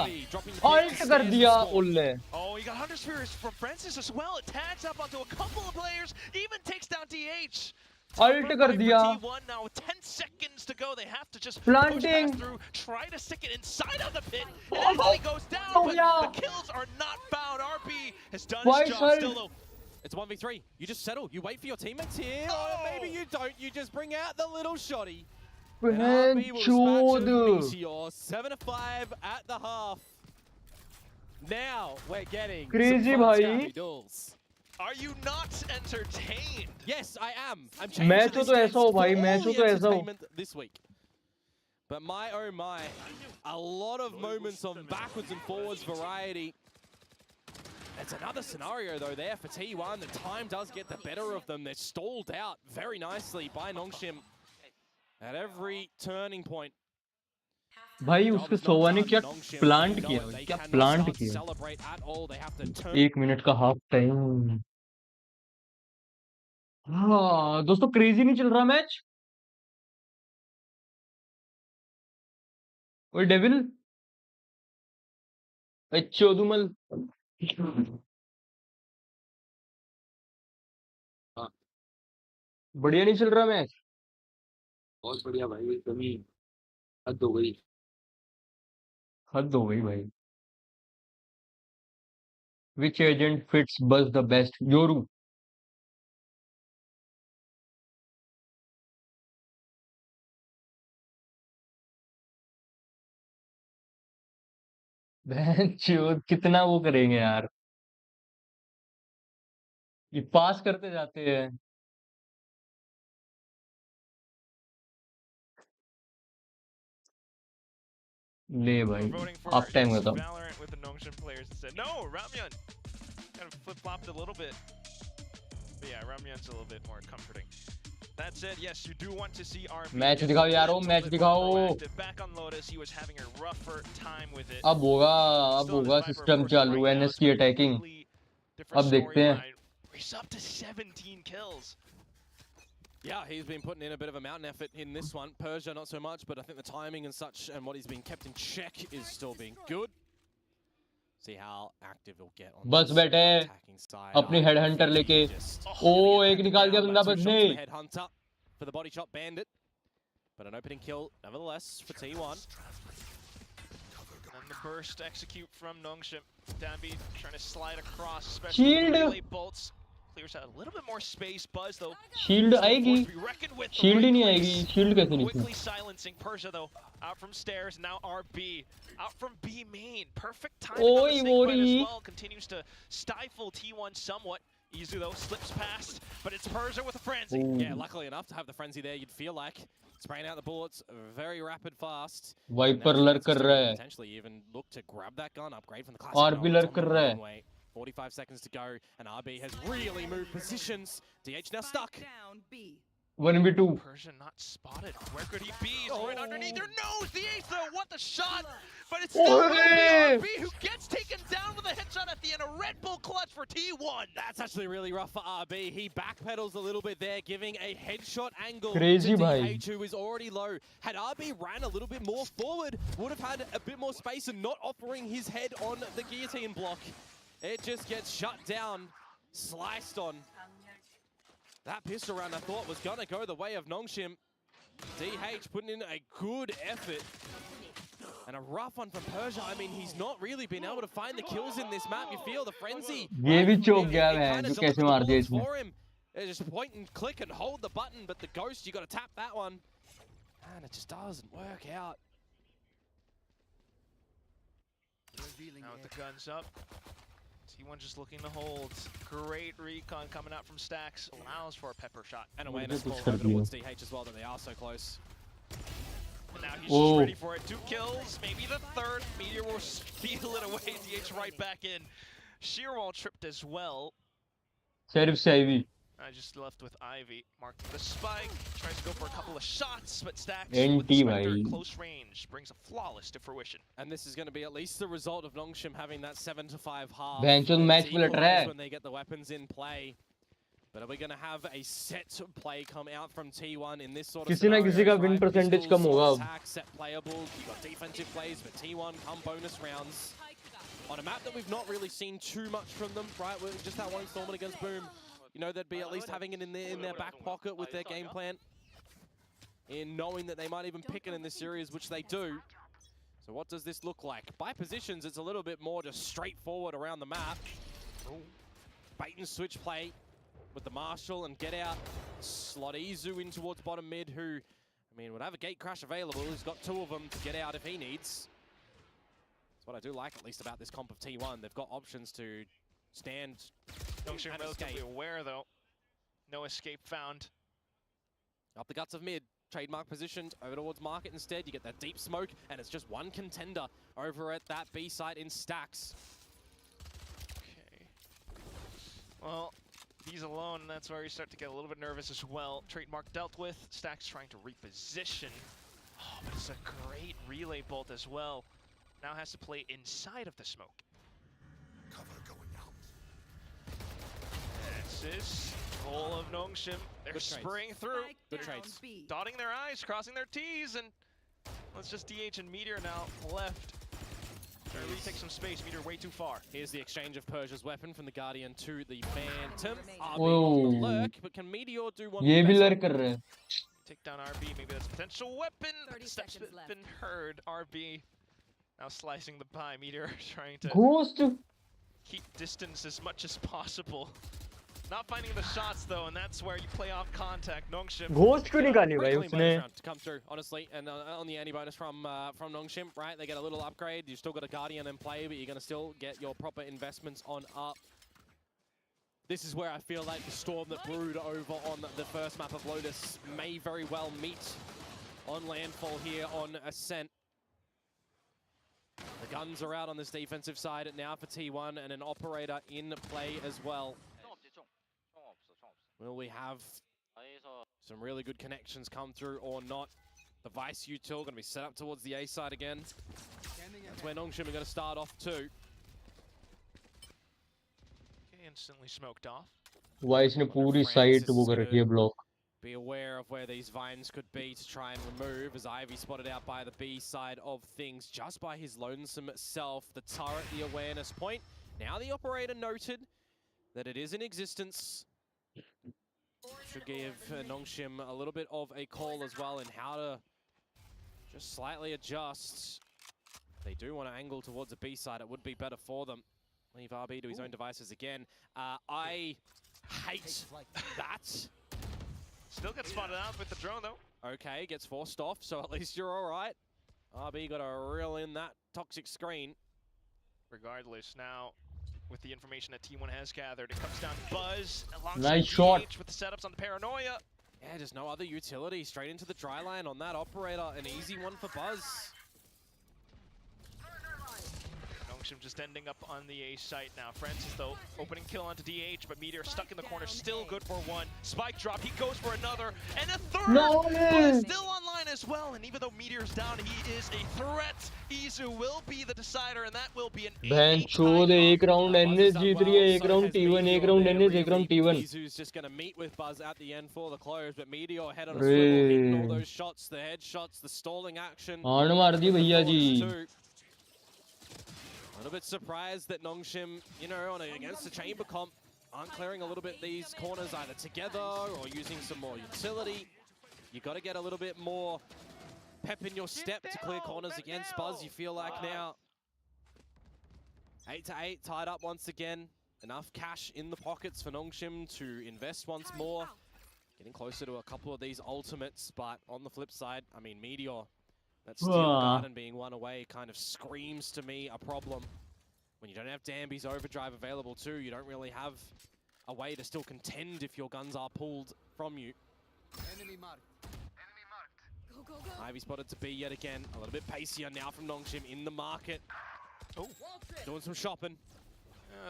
Ult कर दिया उल्ले. Oh, he got Hunter's Fury from Francis as well. It tags up onto a couple of players. Even takes down DH. Alt कर दिया T1 now with 10 seconds to go. They have to just Planting. push through, try to stick it inside of the pit. It actually goes down, but the kills are not found. RB has done his job still though. It's 1v3. You just settle. You wait for your teammates here, or maybe you don't. You just bring out the little shotty. And RB will dispatch a Meteor. 7-5 at the half. Now we're getting Crazy some fun bhai. scrappy duels. Are you not entertained? Yes, I am. I'm match हो changing तो the ऐसा हो stance भाई, for match all हो the तो ऐसा हो। entertainment this week. But my oh my, a lot of moments on backwards and forwards variety. It's another scenario though there for T1. The time does get the better of them. They're stalled out very nicely by Nongshim at every turning point. भाई उसके सोवा ने क्या plant किया भाई, क्या plant किया। 1 minute का half time. हाँ दोस्तों, क्रेजी नहीं चल रहा मैच। ओए डेविल, चोदुमल, बढ़िया नहीं चल रहा मैच। बहुत बढ़िया भाई, एकदम ही हद हो गई। हद हो गई भाई। Which agent fits Buzz the best? Yoru. बहनचोद, कितना वो करेंगे यार। ये पास करते जाते हैं। ले भाई, आप टाइम बताओ। Valorant with the Nongshim players instead. No, Ramyan kind of flip-flopped a little bit. But yeah, Ramyan's a little bit more comforting. That said, yes, you do want to see RB. Match दिखाओ यारो, match दिखाओ। Back on Lotus, he was having a rougher time with it. अब होगा system चालू, NS की attacking. अब देखते हैं। He's up to 17 kills. Yeah, he's been putting in a bit of a mountain effort in this one. Persia not so much, but I think the timing and such and what he's been kept in check is still being good. See how active he'll get on बस बैठे अपनी head Hunter लेके। ओ एक निकाल दिया बंदा बस ने। Head hunter for the body shot bandit, but an opening kill nevertheless for T1. And the burst execute from Nongshim. Dambi trying to slide across, especially relay bolts. Clears out a little bit more space. Buzz though. Shield आएगी। Shield ही नहीं आएगी। Shield कैसे नहीं? Quickly silencing Persia though. Out from stairs. Now RB. Out from B main. Perfect timing on the snake bite as well. Continues to stifle T1 somewhat. Izu though slips past, but it's Persia with a frenzy. Yeah, luckily enough to have the frenzy there, you'd feel like spraying out the bullets very rapid, fast. Viper lurk कर रहा है। Potentially even look to grab that gun, upgrade from the classic. RB lurk कर रहा है। 45 seconds to go, and RB has really moved positions. DH now stuck. 1v2. Persia not spotted. Where could he be? He's right underneath their nose. The ace though, what the shot! But it's still RB who gets taken down with a headshot at the end. A Red Bull clutch for T1. That's actually really rough for RB. He backpedals a little bit there, giving a headshot angle Crazy to bhai. DH, who is already low. Had RB ran a little bit more forward, would have had a bit more space and not offering his head on the guillotine block. It just gets shut down, sliced on. That pistol round I thought was gonna go the way of Nongshim. DH putting in a good effort. And a rough one from Persia. I mean, he's not really been able to find the kills in this map. You feel the frenzy. ये भी चौक गया है, जो कैसे मार दिया इसने। For him. Just point and click and hold the button, but the ghost, you got to tap that one. And it just doesn't work out. Now with the guns up. T1 just looking to hold. Great recon coming out from Stacks. Allows for a pepper shot. And awareness ball over towards DH as well, that they are so close. And now he's just ready for it. 2 kills, maybe the third. Meteor will steal it away. DH right back in. Shearwall tripped as well. Sheriff से Ivy. I just left with Ivy. Marked the spike. Tries to go for a couple of shots, but Stacks NT with the Spectre भाई. at close range brings a flawless to fruition. And this is going to be at least the result of Nongshim having that 7-5 half. बहनचोद match पलट रहा है। When they get the weapons in play. But are we going to have a set play come out from T1 in this sort of किसी ना किसी का win percentage कम होगा अब। Attack, set playable. You've got defensive plays for T1 come bonus rounds. On a map that we've not really seen too much from them, right? With just that one installment against Boom. You know, they'd be at least having it in their back pocket with their game plan, in knowing that they might even pick it in this series, which they do. So what does this look like? By positions, it's a little bit more just straightforward around the map. Bait and switch play with the Marshall and get out. Slot Izu in towards bottom mid, who, I mean, would have a gate crash available. He's got 2 of them to get out if he needs. That's what I do like, at least, about this comp of T1. They've got options to stand. Nongshim relatively aware, though. No escape found. Up the guts of mid. Trademark positioned over towards market instead. You get that deep smoke, and it's just one contender over at that B site in stacks. Okay. Well, he's alone, and that's where you start to get a little bit nervous as well. Trademark dealt with. Stacks trying to reposition. Oh, but it's a great relay bolt as well. Now has to play inside of the smoke. Cover going out. This is goal of Nongshim. They're spraying through. Good trades. Dotting their I's, crossing their T's, and let's just DH and Meteor now left. Trying to retake some space. Meteor way too far. Here's the exchange of Persia's weapon from the Guardian to the Phantom. RB on the lurk, but can Meteor do one ये भी better? Lurk कर रहे हैं. Take down RB, maybe that's a potential weapon. Steps been heard. RB now slicing the pie. Meteor trying to Ghost. keep distance as much as possible. Not finding the shots though, and that's where you play off contact. Nongshim. Ghost क्यों निकाली भाई Really उसने? bonus round to come through, honestly, and on the anti-bonus from Nongshim, right? They get a little upgrade. You still got a Guardian in play, but you're going to still get your proper investments on up. This is where I feel like the storm that brewed over on the first map of Lotus may very well meet on landfall here on Ascent. The guns are out on this defensive side now for T1, and an operator in play as well. Will we have some really good connections come through or not? The Vice util going to be set up towards the A side again. That's where Nongshim are going to start off too. Okay, instantly smoked off. Vice ने पूरी side वो कर रखी है block. Be aware of where these vines could be to try and remove, as Ivy spotted out by the B side of things, just by his lonesome self. The turret, the awareness point. Now the operator noted that it is in existence. Should give Nongshim a little bit of a call as well in how to just slightly adjust. They do want to angle towards the B side. It would be better for them. Leave RB to his own devices again. I hate that. Still gets spotted out with the drone though. Okay, gets forced off, so at least you're all right. RB got to reel in that toxic screen. Regardless, now with the information that T1 has gathered, it comes down to Buzz alongside Nice shot. with the setups on the Paranoia. Yeah, just no other utility. Straight into the dry line on that operator. An easy one for Buzz. Nongshim just ending up on the A site now. Francis though, opening kill onto DH, but Meteor stuck in the corner, still good for one. Spike drop, he goes for another, and a third! No! Buzz still online as well, and even though Meteor's down, he is a threat. Izu will be the decider, and that will be an 8-8 बहनचोद एक round NS जीत रही है, एक round T1, एक round NS, एक round T1. Izu's just going to meet with Buzz at the end for the close, but Meteor head on a swivel, hitting all those shots, the headshots, the stalling action. आन मार दी भैया जी. A little bit surprised that Nongshim, you know, against the chamber comp, aren't clearing a little bit these corners either together or using some more utility. You got to get a little bit more pep in your step to clear corners against Buzz, you feel like now. 8-8, tied up once again. Enough cash in the pockets for Nongshim to invest once more. Getting closer to a couple of these ultimates, but on the flip side, I mean, Meteor, that Steel Garden being one away kind of screams to me a problem. When you don't have Danby's overdrive available too, you don't really have a way to still contend if your guns are pulled from you. Enemy marked. Go, go, go. Ivy spotted to B yet again. A little bit pacier now from Nongshim in the market. Oh, doing some shopping.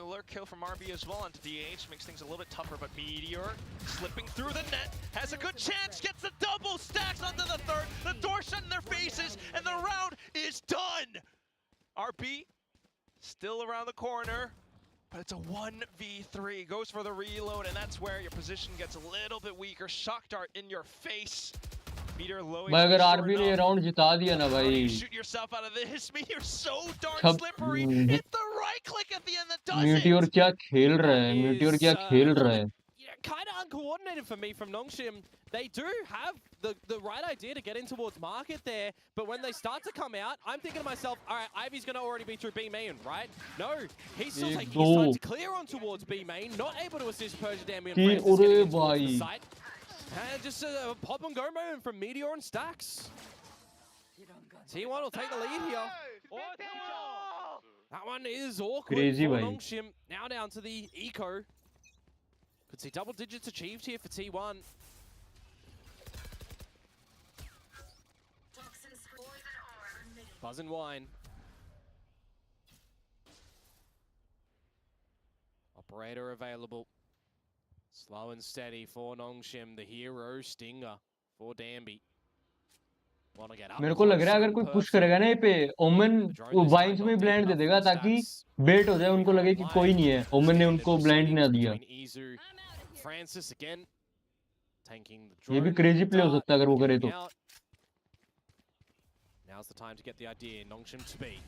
Lurk kill from RB as well onto DH, makes things a little bit tougher, but Meteor slipping through the net, has a good chance, gets the double, stacks onto the third, the door shut in their faces, and the round is done! RB still around the corner, but it's a 1v3, goes for the reload, and that's where your position gets a little bit weaker. Shock dart in your face. Meteor low. मैं अगर RB ने round जिता दिया ना भाई. Shoot yourself out of this. Meteor so darn slippery. Hit the right click at the end that does it. Meteor क्या खेल रहा है? Meteor क्या खेल रहा है? Yeah, kind of uncoordinated for me from Nongshim. They do have the right idea to get in towards market there, but when they start to come out, I'm thinking to myself, all right, Ivy's going to already be through B main, right? No, he's still taking his time to clear on towards B main, not able to assist Persia Dami and Francis getting in towards the site. And just a pop and go moment from Meteor and Stacks. T1 will take the lead here. That one is awkward Crazy, for bhai. Nongshim. Now down to the eco. Could see double digits achieved here for T1. Buzz and Wine. Operator available. Slow and steady for Nongshim. The hero Stinger for Danby. मेरे को लग रहा है अगर कोई push करेगा ना ये पे ओमन वाइन्स में ब्लाइंड दे देगा ताकि बेट हो जाए उनको लगे कि कोई नहीं है ओमन ने उनको ब्लाइंड ना दिया ये भी क्रेजी प्ले हो सकता है अगर वो करे तो Now's the time to get the idea. Nongshim to be.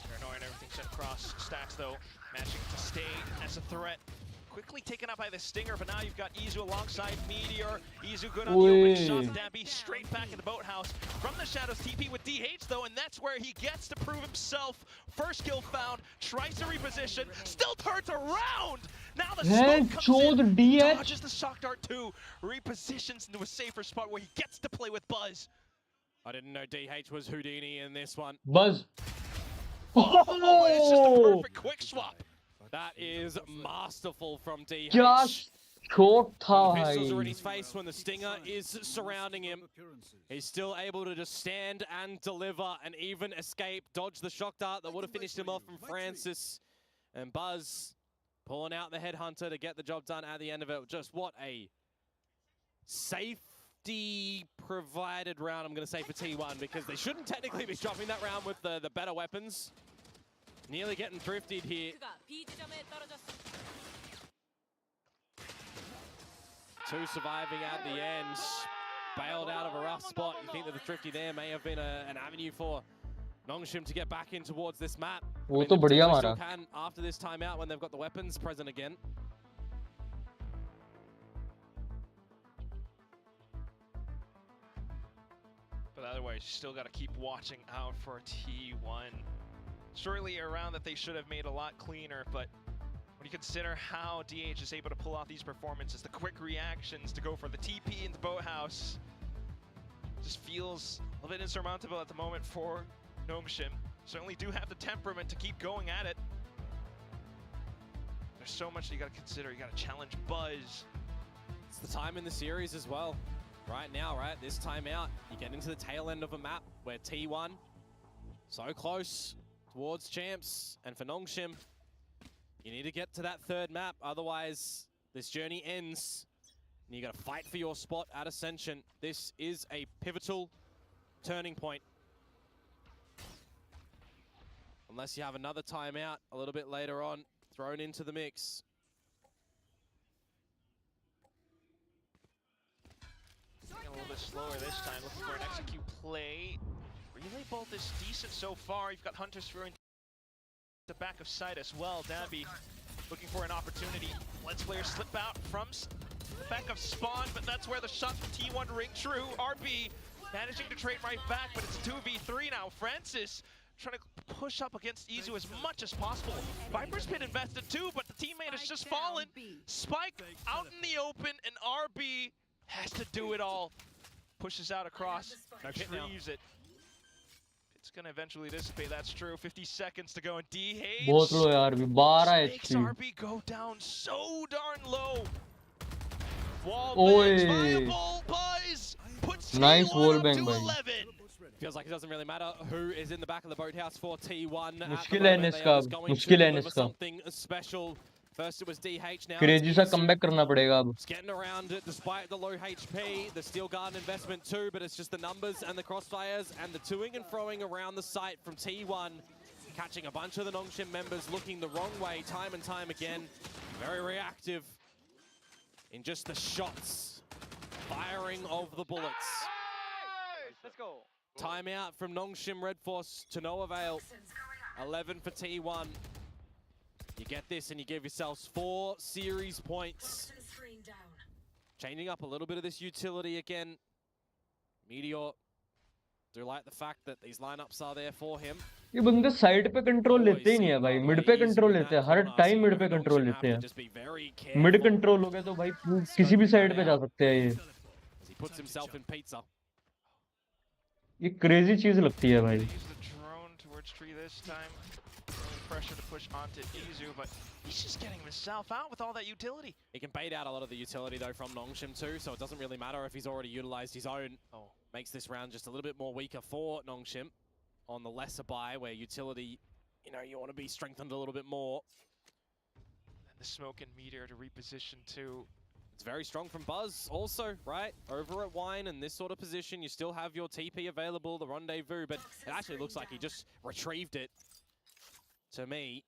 Paranoid, everything sent across. Stacks though, managing to stay as a threat. Quickly taken out by the Stinger, but now you've got Izu alongside Meteor. Izu good on the opening shot. Dabby straight back in the boathouse. From the shadows, TP with DH though, and that's where he gets to prove himself. First kill found, tries to reposition, still turns around! Now the smoke comes in, dodges the shock dart too, repositions into a safer spot where he gets to play with Buzz. I didn't know DH was Houdini in this one. Buzz. Oh, it's just a perfect quick swap. That is masterful from DH. Just short tha the pistols are in his face when the Stinger is surrounding him. He's still able to just stand and deliver and even escape, dodge the shock dart that would have finished him off from Francis. And Buzz pulling out the headhunter to get the job done at the end of it. Just what a safety provided round, I'm going to say, for T1, because they shouldn't technically be dropping that round with the better weapons. Nearly getting thrifted here. Two surviving at the end. Bailed out of a rough spot. You think that the thrifty there may have been an avenue for Nongshim to get back in towards this map. वो तो बढ़िया They मारा. still can after this timeout when they've got the weapons present again. But otherwise, you still got to keep watching out for T1. Surely a round that they should have made a lot cleaner, but when you consider how DH is able to pull off these performances, the quick reactions to go for the TP in the boathouse, just feels a little bit insurmountable at the moment for Nongshim. Certainly do have the temperament to keep going at it. There's so much that you got to consider. You got to challenge Buzz. It's the time in the series as well. Right now, right? This time out, you get into the tail end of a map where T1 so close towards champs, and for Nongshim, you need to get to that third map, otherwise this journey ends and you got to fight for your spot at Ascension. This is a pivotal turning point. Unless you have another timeout a little bit later on thrown into the mix. A little bit slower this time, looking for an execute play. Relay bolt is decent so far. You've got Hunter throwing the back of sight as well. Dabby looking for an opportunity. Lets players slip out from the back of spawn, but that's where the shots from T1 ring true. RB managing to trade right back, but it's 2v3 now. Francis trying to push up against Izu as much as possible. Viper's been invested too, but the teammate has just fallen. Spike out in the open, and RB has to do it all. Pushes out across, retrieves it. It's gonna eventually dissipate, that's true. 50 seconds to go, and DH बहुत लो यार भी 12 makes HP. RB go down so darn low. Wall Oi. bangs viable, Buzz puts Nice T1 wall up bang, to bhai. 11. Feels like it doesn't really matter who is in the back of the boathouse for T1. मुश्किल है इसका, मुश्किल है इसका. Something special. First it was DH, now crazy सा comeback करना पड़ेगा अब. it's getting around it despite the low HP, the Steel Garden investment too, but it's just the numbers and the crossfires and the toing and froing around the site from T1, catching a bunch of the Nongshim members looking the wrong way time and time again. Very reactive in just the shots, firing of the bullets. Let's go. Timeout from Nongshim Red Force to no avail. 11 for T1. You get this and you give yourselves 4 series points. changing up a little bit of this utility again. Meteor do like the fact that these lineups are there for him. ये बंदे side पे control लेते ही नहीं है भाई, mid पे control लेते हैं, हर टाइम मिड पे कंट्रोल लेते हैं। मिड कंट्रोल हो गया तो भाई किसी भी साइड पे जा सकते हैं ये क्रेजी चीज लगती है भाई। Pressure to push onto Izu, but he's just getting himself out with all that utility. He can bait out a lot of the utility though from Nongshim too, so it doesn't really matter if he's already utilized his own. Makes this round just a little bit more weaker for Nongshim on the lesser buy, where utility, you know, you want to be strengthened a little bit more. And the smoke and meteor to reposition too. It's very strong from Buzz also, right? Over at Wine in this sort of position, you still have your TP available, the rendezvous, but it actually looks like he just retrieved it. To me.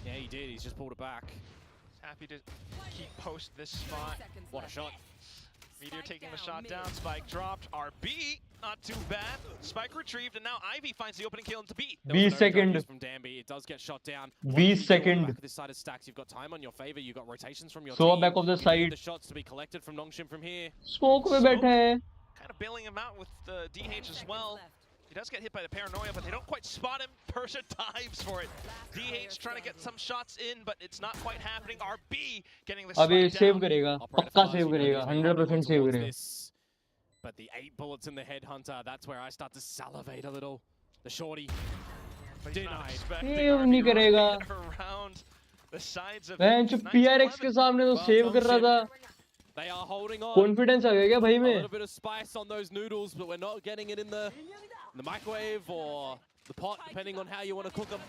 Yeah, he did. He's just pulled it back. He's happy to keep post this spot. What a shot. Meteor taking the shot down. Spike dropped. RB, not too bad. Spike retrieved, and now Ivy finds the opening kill into B. B second. From Danby. It does get shot down. B second. Back of this side of stacks. You've got time on your favor. You've got rotations from your so team. Back of the side. The shots to be collected from Nongshim from here. Smoke में बैठे हैं. Kind of bailing him out with the DH as well. He does get hit by the paranoia, but they don't quite spot him. Persia dives for it. DH trying to get some shots in, but it's not quite happening. RB getting the अभी strike save down. करेगा, पक्का save करेगा, 100% save करेगा. But the 8 bullets in the headhunter, that's where I start to salivate a little. The shorty denied. Save नहीं करेगा. Around the sides of मैं जो PRX के सामने तो सेव कर रहा था. They are holding on. Confidence आ गया क्या भाई में? A little bit of spice on those noodles, but we're not getting it in the microwave or the pot, depending on how you want to cook them.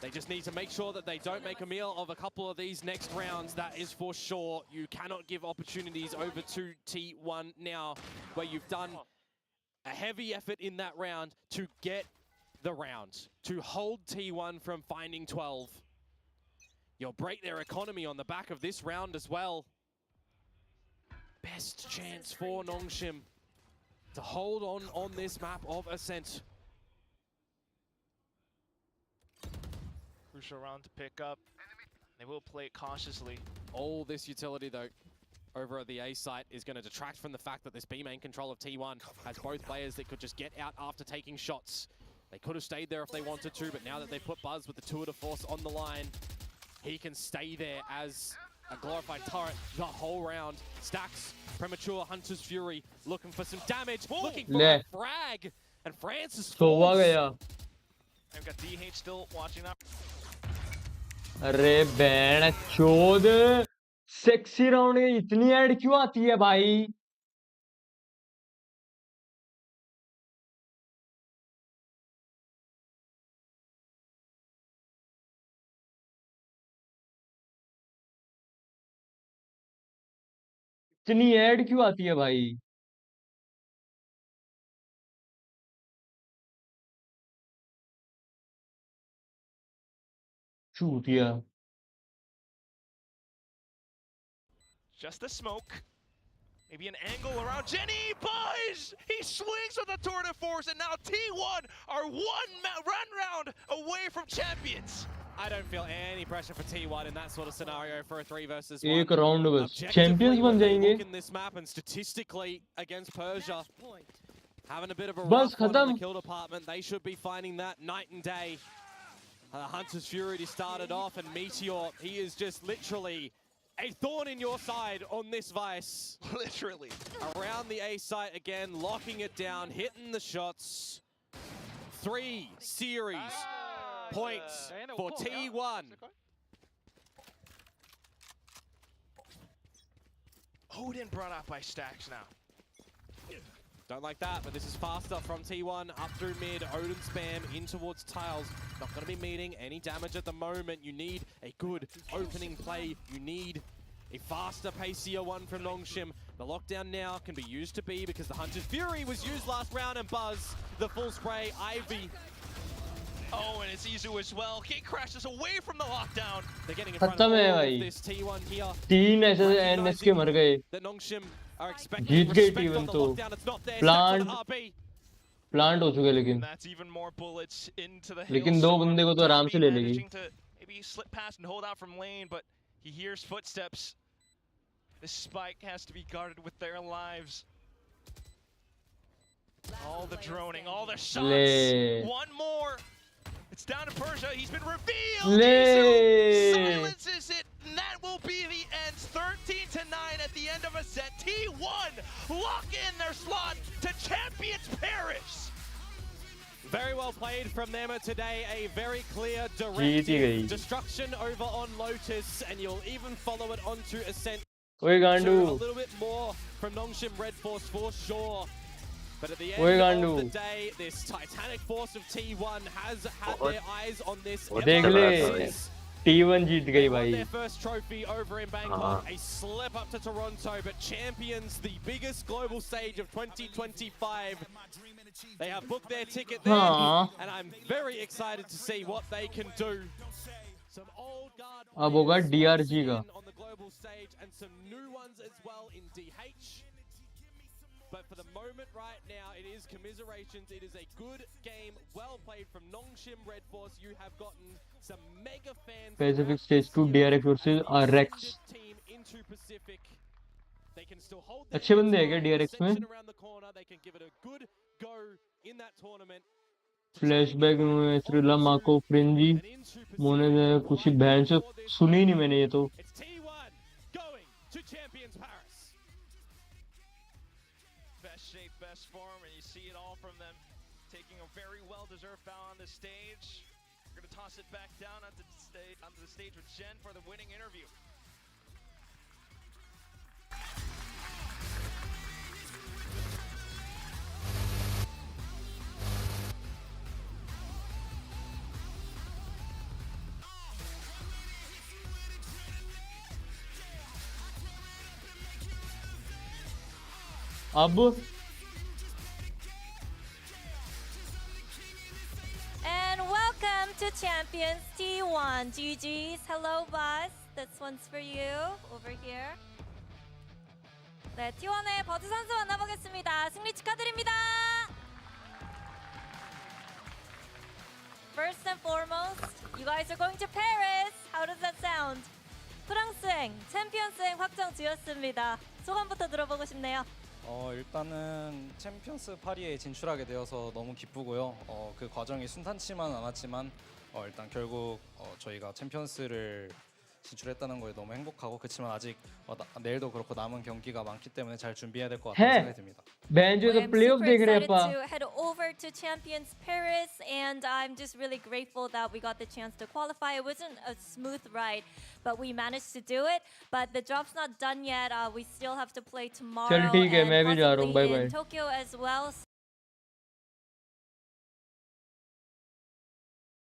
They just need to make sure that they don't make a meal of a couple of these next rounds. That is for sure. You cannot give opportunities over to T1 now, where you've done a heavy effort in that round to get the round, to hold T1 from finding 12. You'll break their economy on the back of this round as well. Best chance for Nongshim to hold on this map of Ascent. Crucial round to pick up. They will play it cautiously. All this utility though over at the A site is going to detract from the fact that this B main control of T1 has both players that could just get out after taking shots. They could have stayed there if they wanted to, but now that they've put Buzz with the tour de force on the line, he can stay there as a glorified turret the whole round. Stacks, premature Hunter's Fury, looking for some damage, looking for a frag, and Francis falls. I've got DH still watching that. अरे ban चोद, sexy round में इतनी add क्यों आती है भाई? इतनी add क्यों आती है भाई? चूतिया. Just the smoke. Maybe an angle around Jenny. Buzz! He swings with the tour de force, and now T1 are run round away from champions. I don't feel any pressure for T1 in that sort of scenario for a 3 versus 1. एक round बस champions बन जाएंगे. In this map and statistically against Persia, having a bit of a बस rough one in खत्म. the kill department, they should be finding that night and day. Hunter's Fury started off, and Meteor, he is just literally a thorn in your side on this Vice. Literally. Around the A site again, locking it down, hitting the shots. 3 series points for T1. Odin brought out by Stacks now. Don't like that, but this is faster from T1 up through mid. Odin spam in towards tiles. Not going to be meeting any damage at the moment. You need a good opening play. You need a faster, pacier one from Nongshim. The lockdown now can be used to B because the Hunter's Fury was used last round, and Buzz, the full spray, Ivy. Oh, and it's Izu as well. He crashes away from the lockdown. They're getting in front of all of this T1 here. 3 ऐसे NS के मर गए. That Nongshim are expecting जीत गए respect T1 on the तो. lockdown. It's not there. Stacks on the RB. Plant हो चुके लेकिन. That's even more bullets into the लेकिन 2 बंदे को तो आराम से ले लेगी. to Maybe slip past and hold out from lane, but he hears footsteps. This spike has to be guarded with their lives. All the droning, all the shots. One more. It's down to Persia. He's been revealed. Izu silences it, and that will be the end. 13-9 at the end of a set. T1 lock in their slot to Champions Paris. Very well played from them today. A very clear directive. Destruction over on Lotus, and you'll even follow it onto Ascent. A little bit more from Nongshim Red Force for sure. But at the end of the day, this titanic force of T1 has had their eyes on this. T1 जीत गई भाई. Their first trophy over in Bangkok. A slip up to Toronto, but champions the biggest global stage of 2025. They have booked their ticket there, and I'm very excited to see what they can do. Some old guard अब होगा DRG का. on the global stage and some new ones as well in DH. But for the moment right now, it is commiserations. It is a good game, well played from Nongshim Red Force. You have gotten some mega fans. Pacific Stage 2 DRX versus Rex. Team into Pacific. They can still hold their अच्छे बंदे हैं क्या DRX में? around the corner. They can give it a good go in that tournament. Flashback में श्रीला माको फ्रिंजी मोने कुछ बहन से सुनी ही नहीं मैंने ये तो. It's T1 going to Champions Paris. Best shape, best form, and you see it all from them. Taking a very well-deserved foul on the stage. We're going to toss it back down onto the stage with Jen for the winning interview. अब And welcome to Champions T1. GG's. Hello, boss. This one's for you. Over here. 네, T1의 버즈 선수 만나보겠습니다. 승리 축하드립니다. First and foremost, you guys are going to Paris. How does that sound? 프랑스행, 챔피언스행 확정 지었습니다. 소감부터 들어보고 싶네요. 일단은 챔피언스 파리에 진출하게 되어서 너무 기쁘고요. 그 과정이 순탄치만 않았지만 일단 결국 저희가 챔피언스를 진출했다는 거에 너무 행복하고 그렇지만 아직 내일도 그렇고 남은 경기가 많기 때문에 잘 준비해야 될 것 같다는 생각이 듭니다. 벤조에서 플레이오프 되게 excited 해봐. to head over to Champions Paris, and I'm just really grateful that we got the chance to qualify. It wasn't a smooth ride, but we managed to do it. But the job's not done yet. We still have to play tomorrow चल ठीक है, and मैं भी जा रहा हूँ. possibly Bye in bye. Tokyo as well.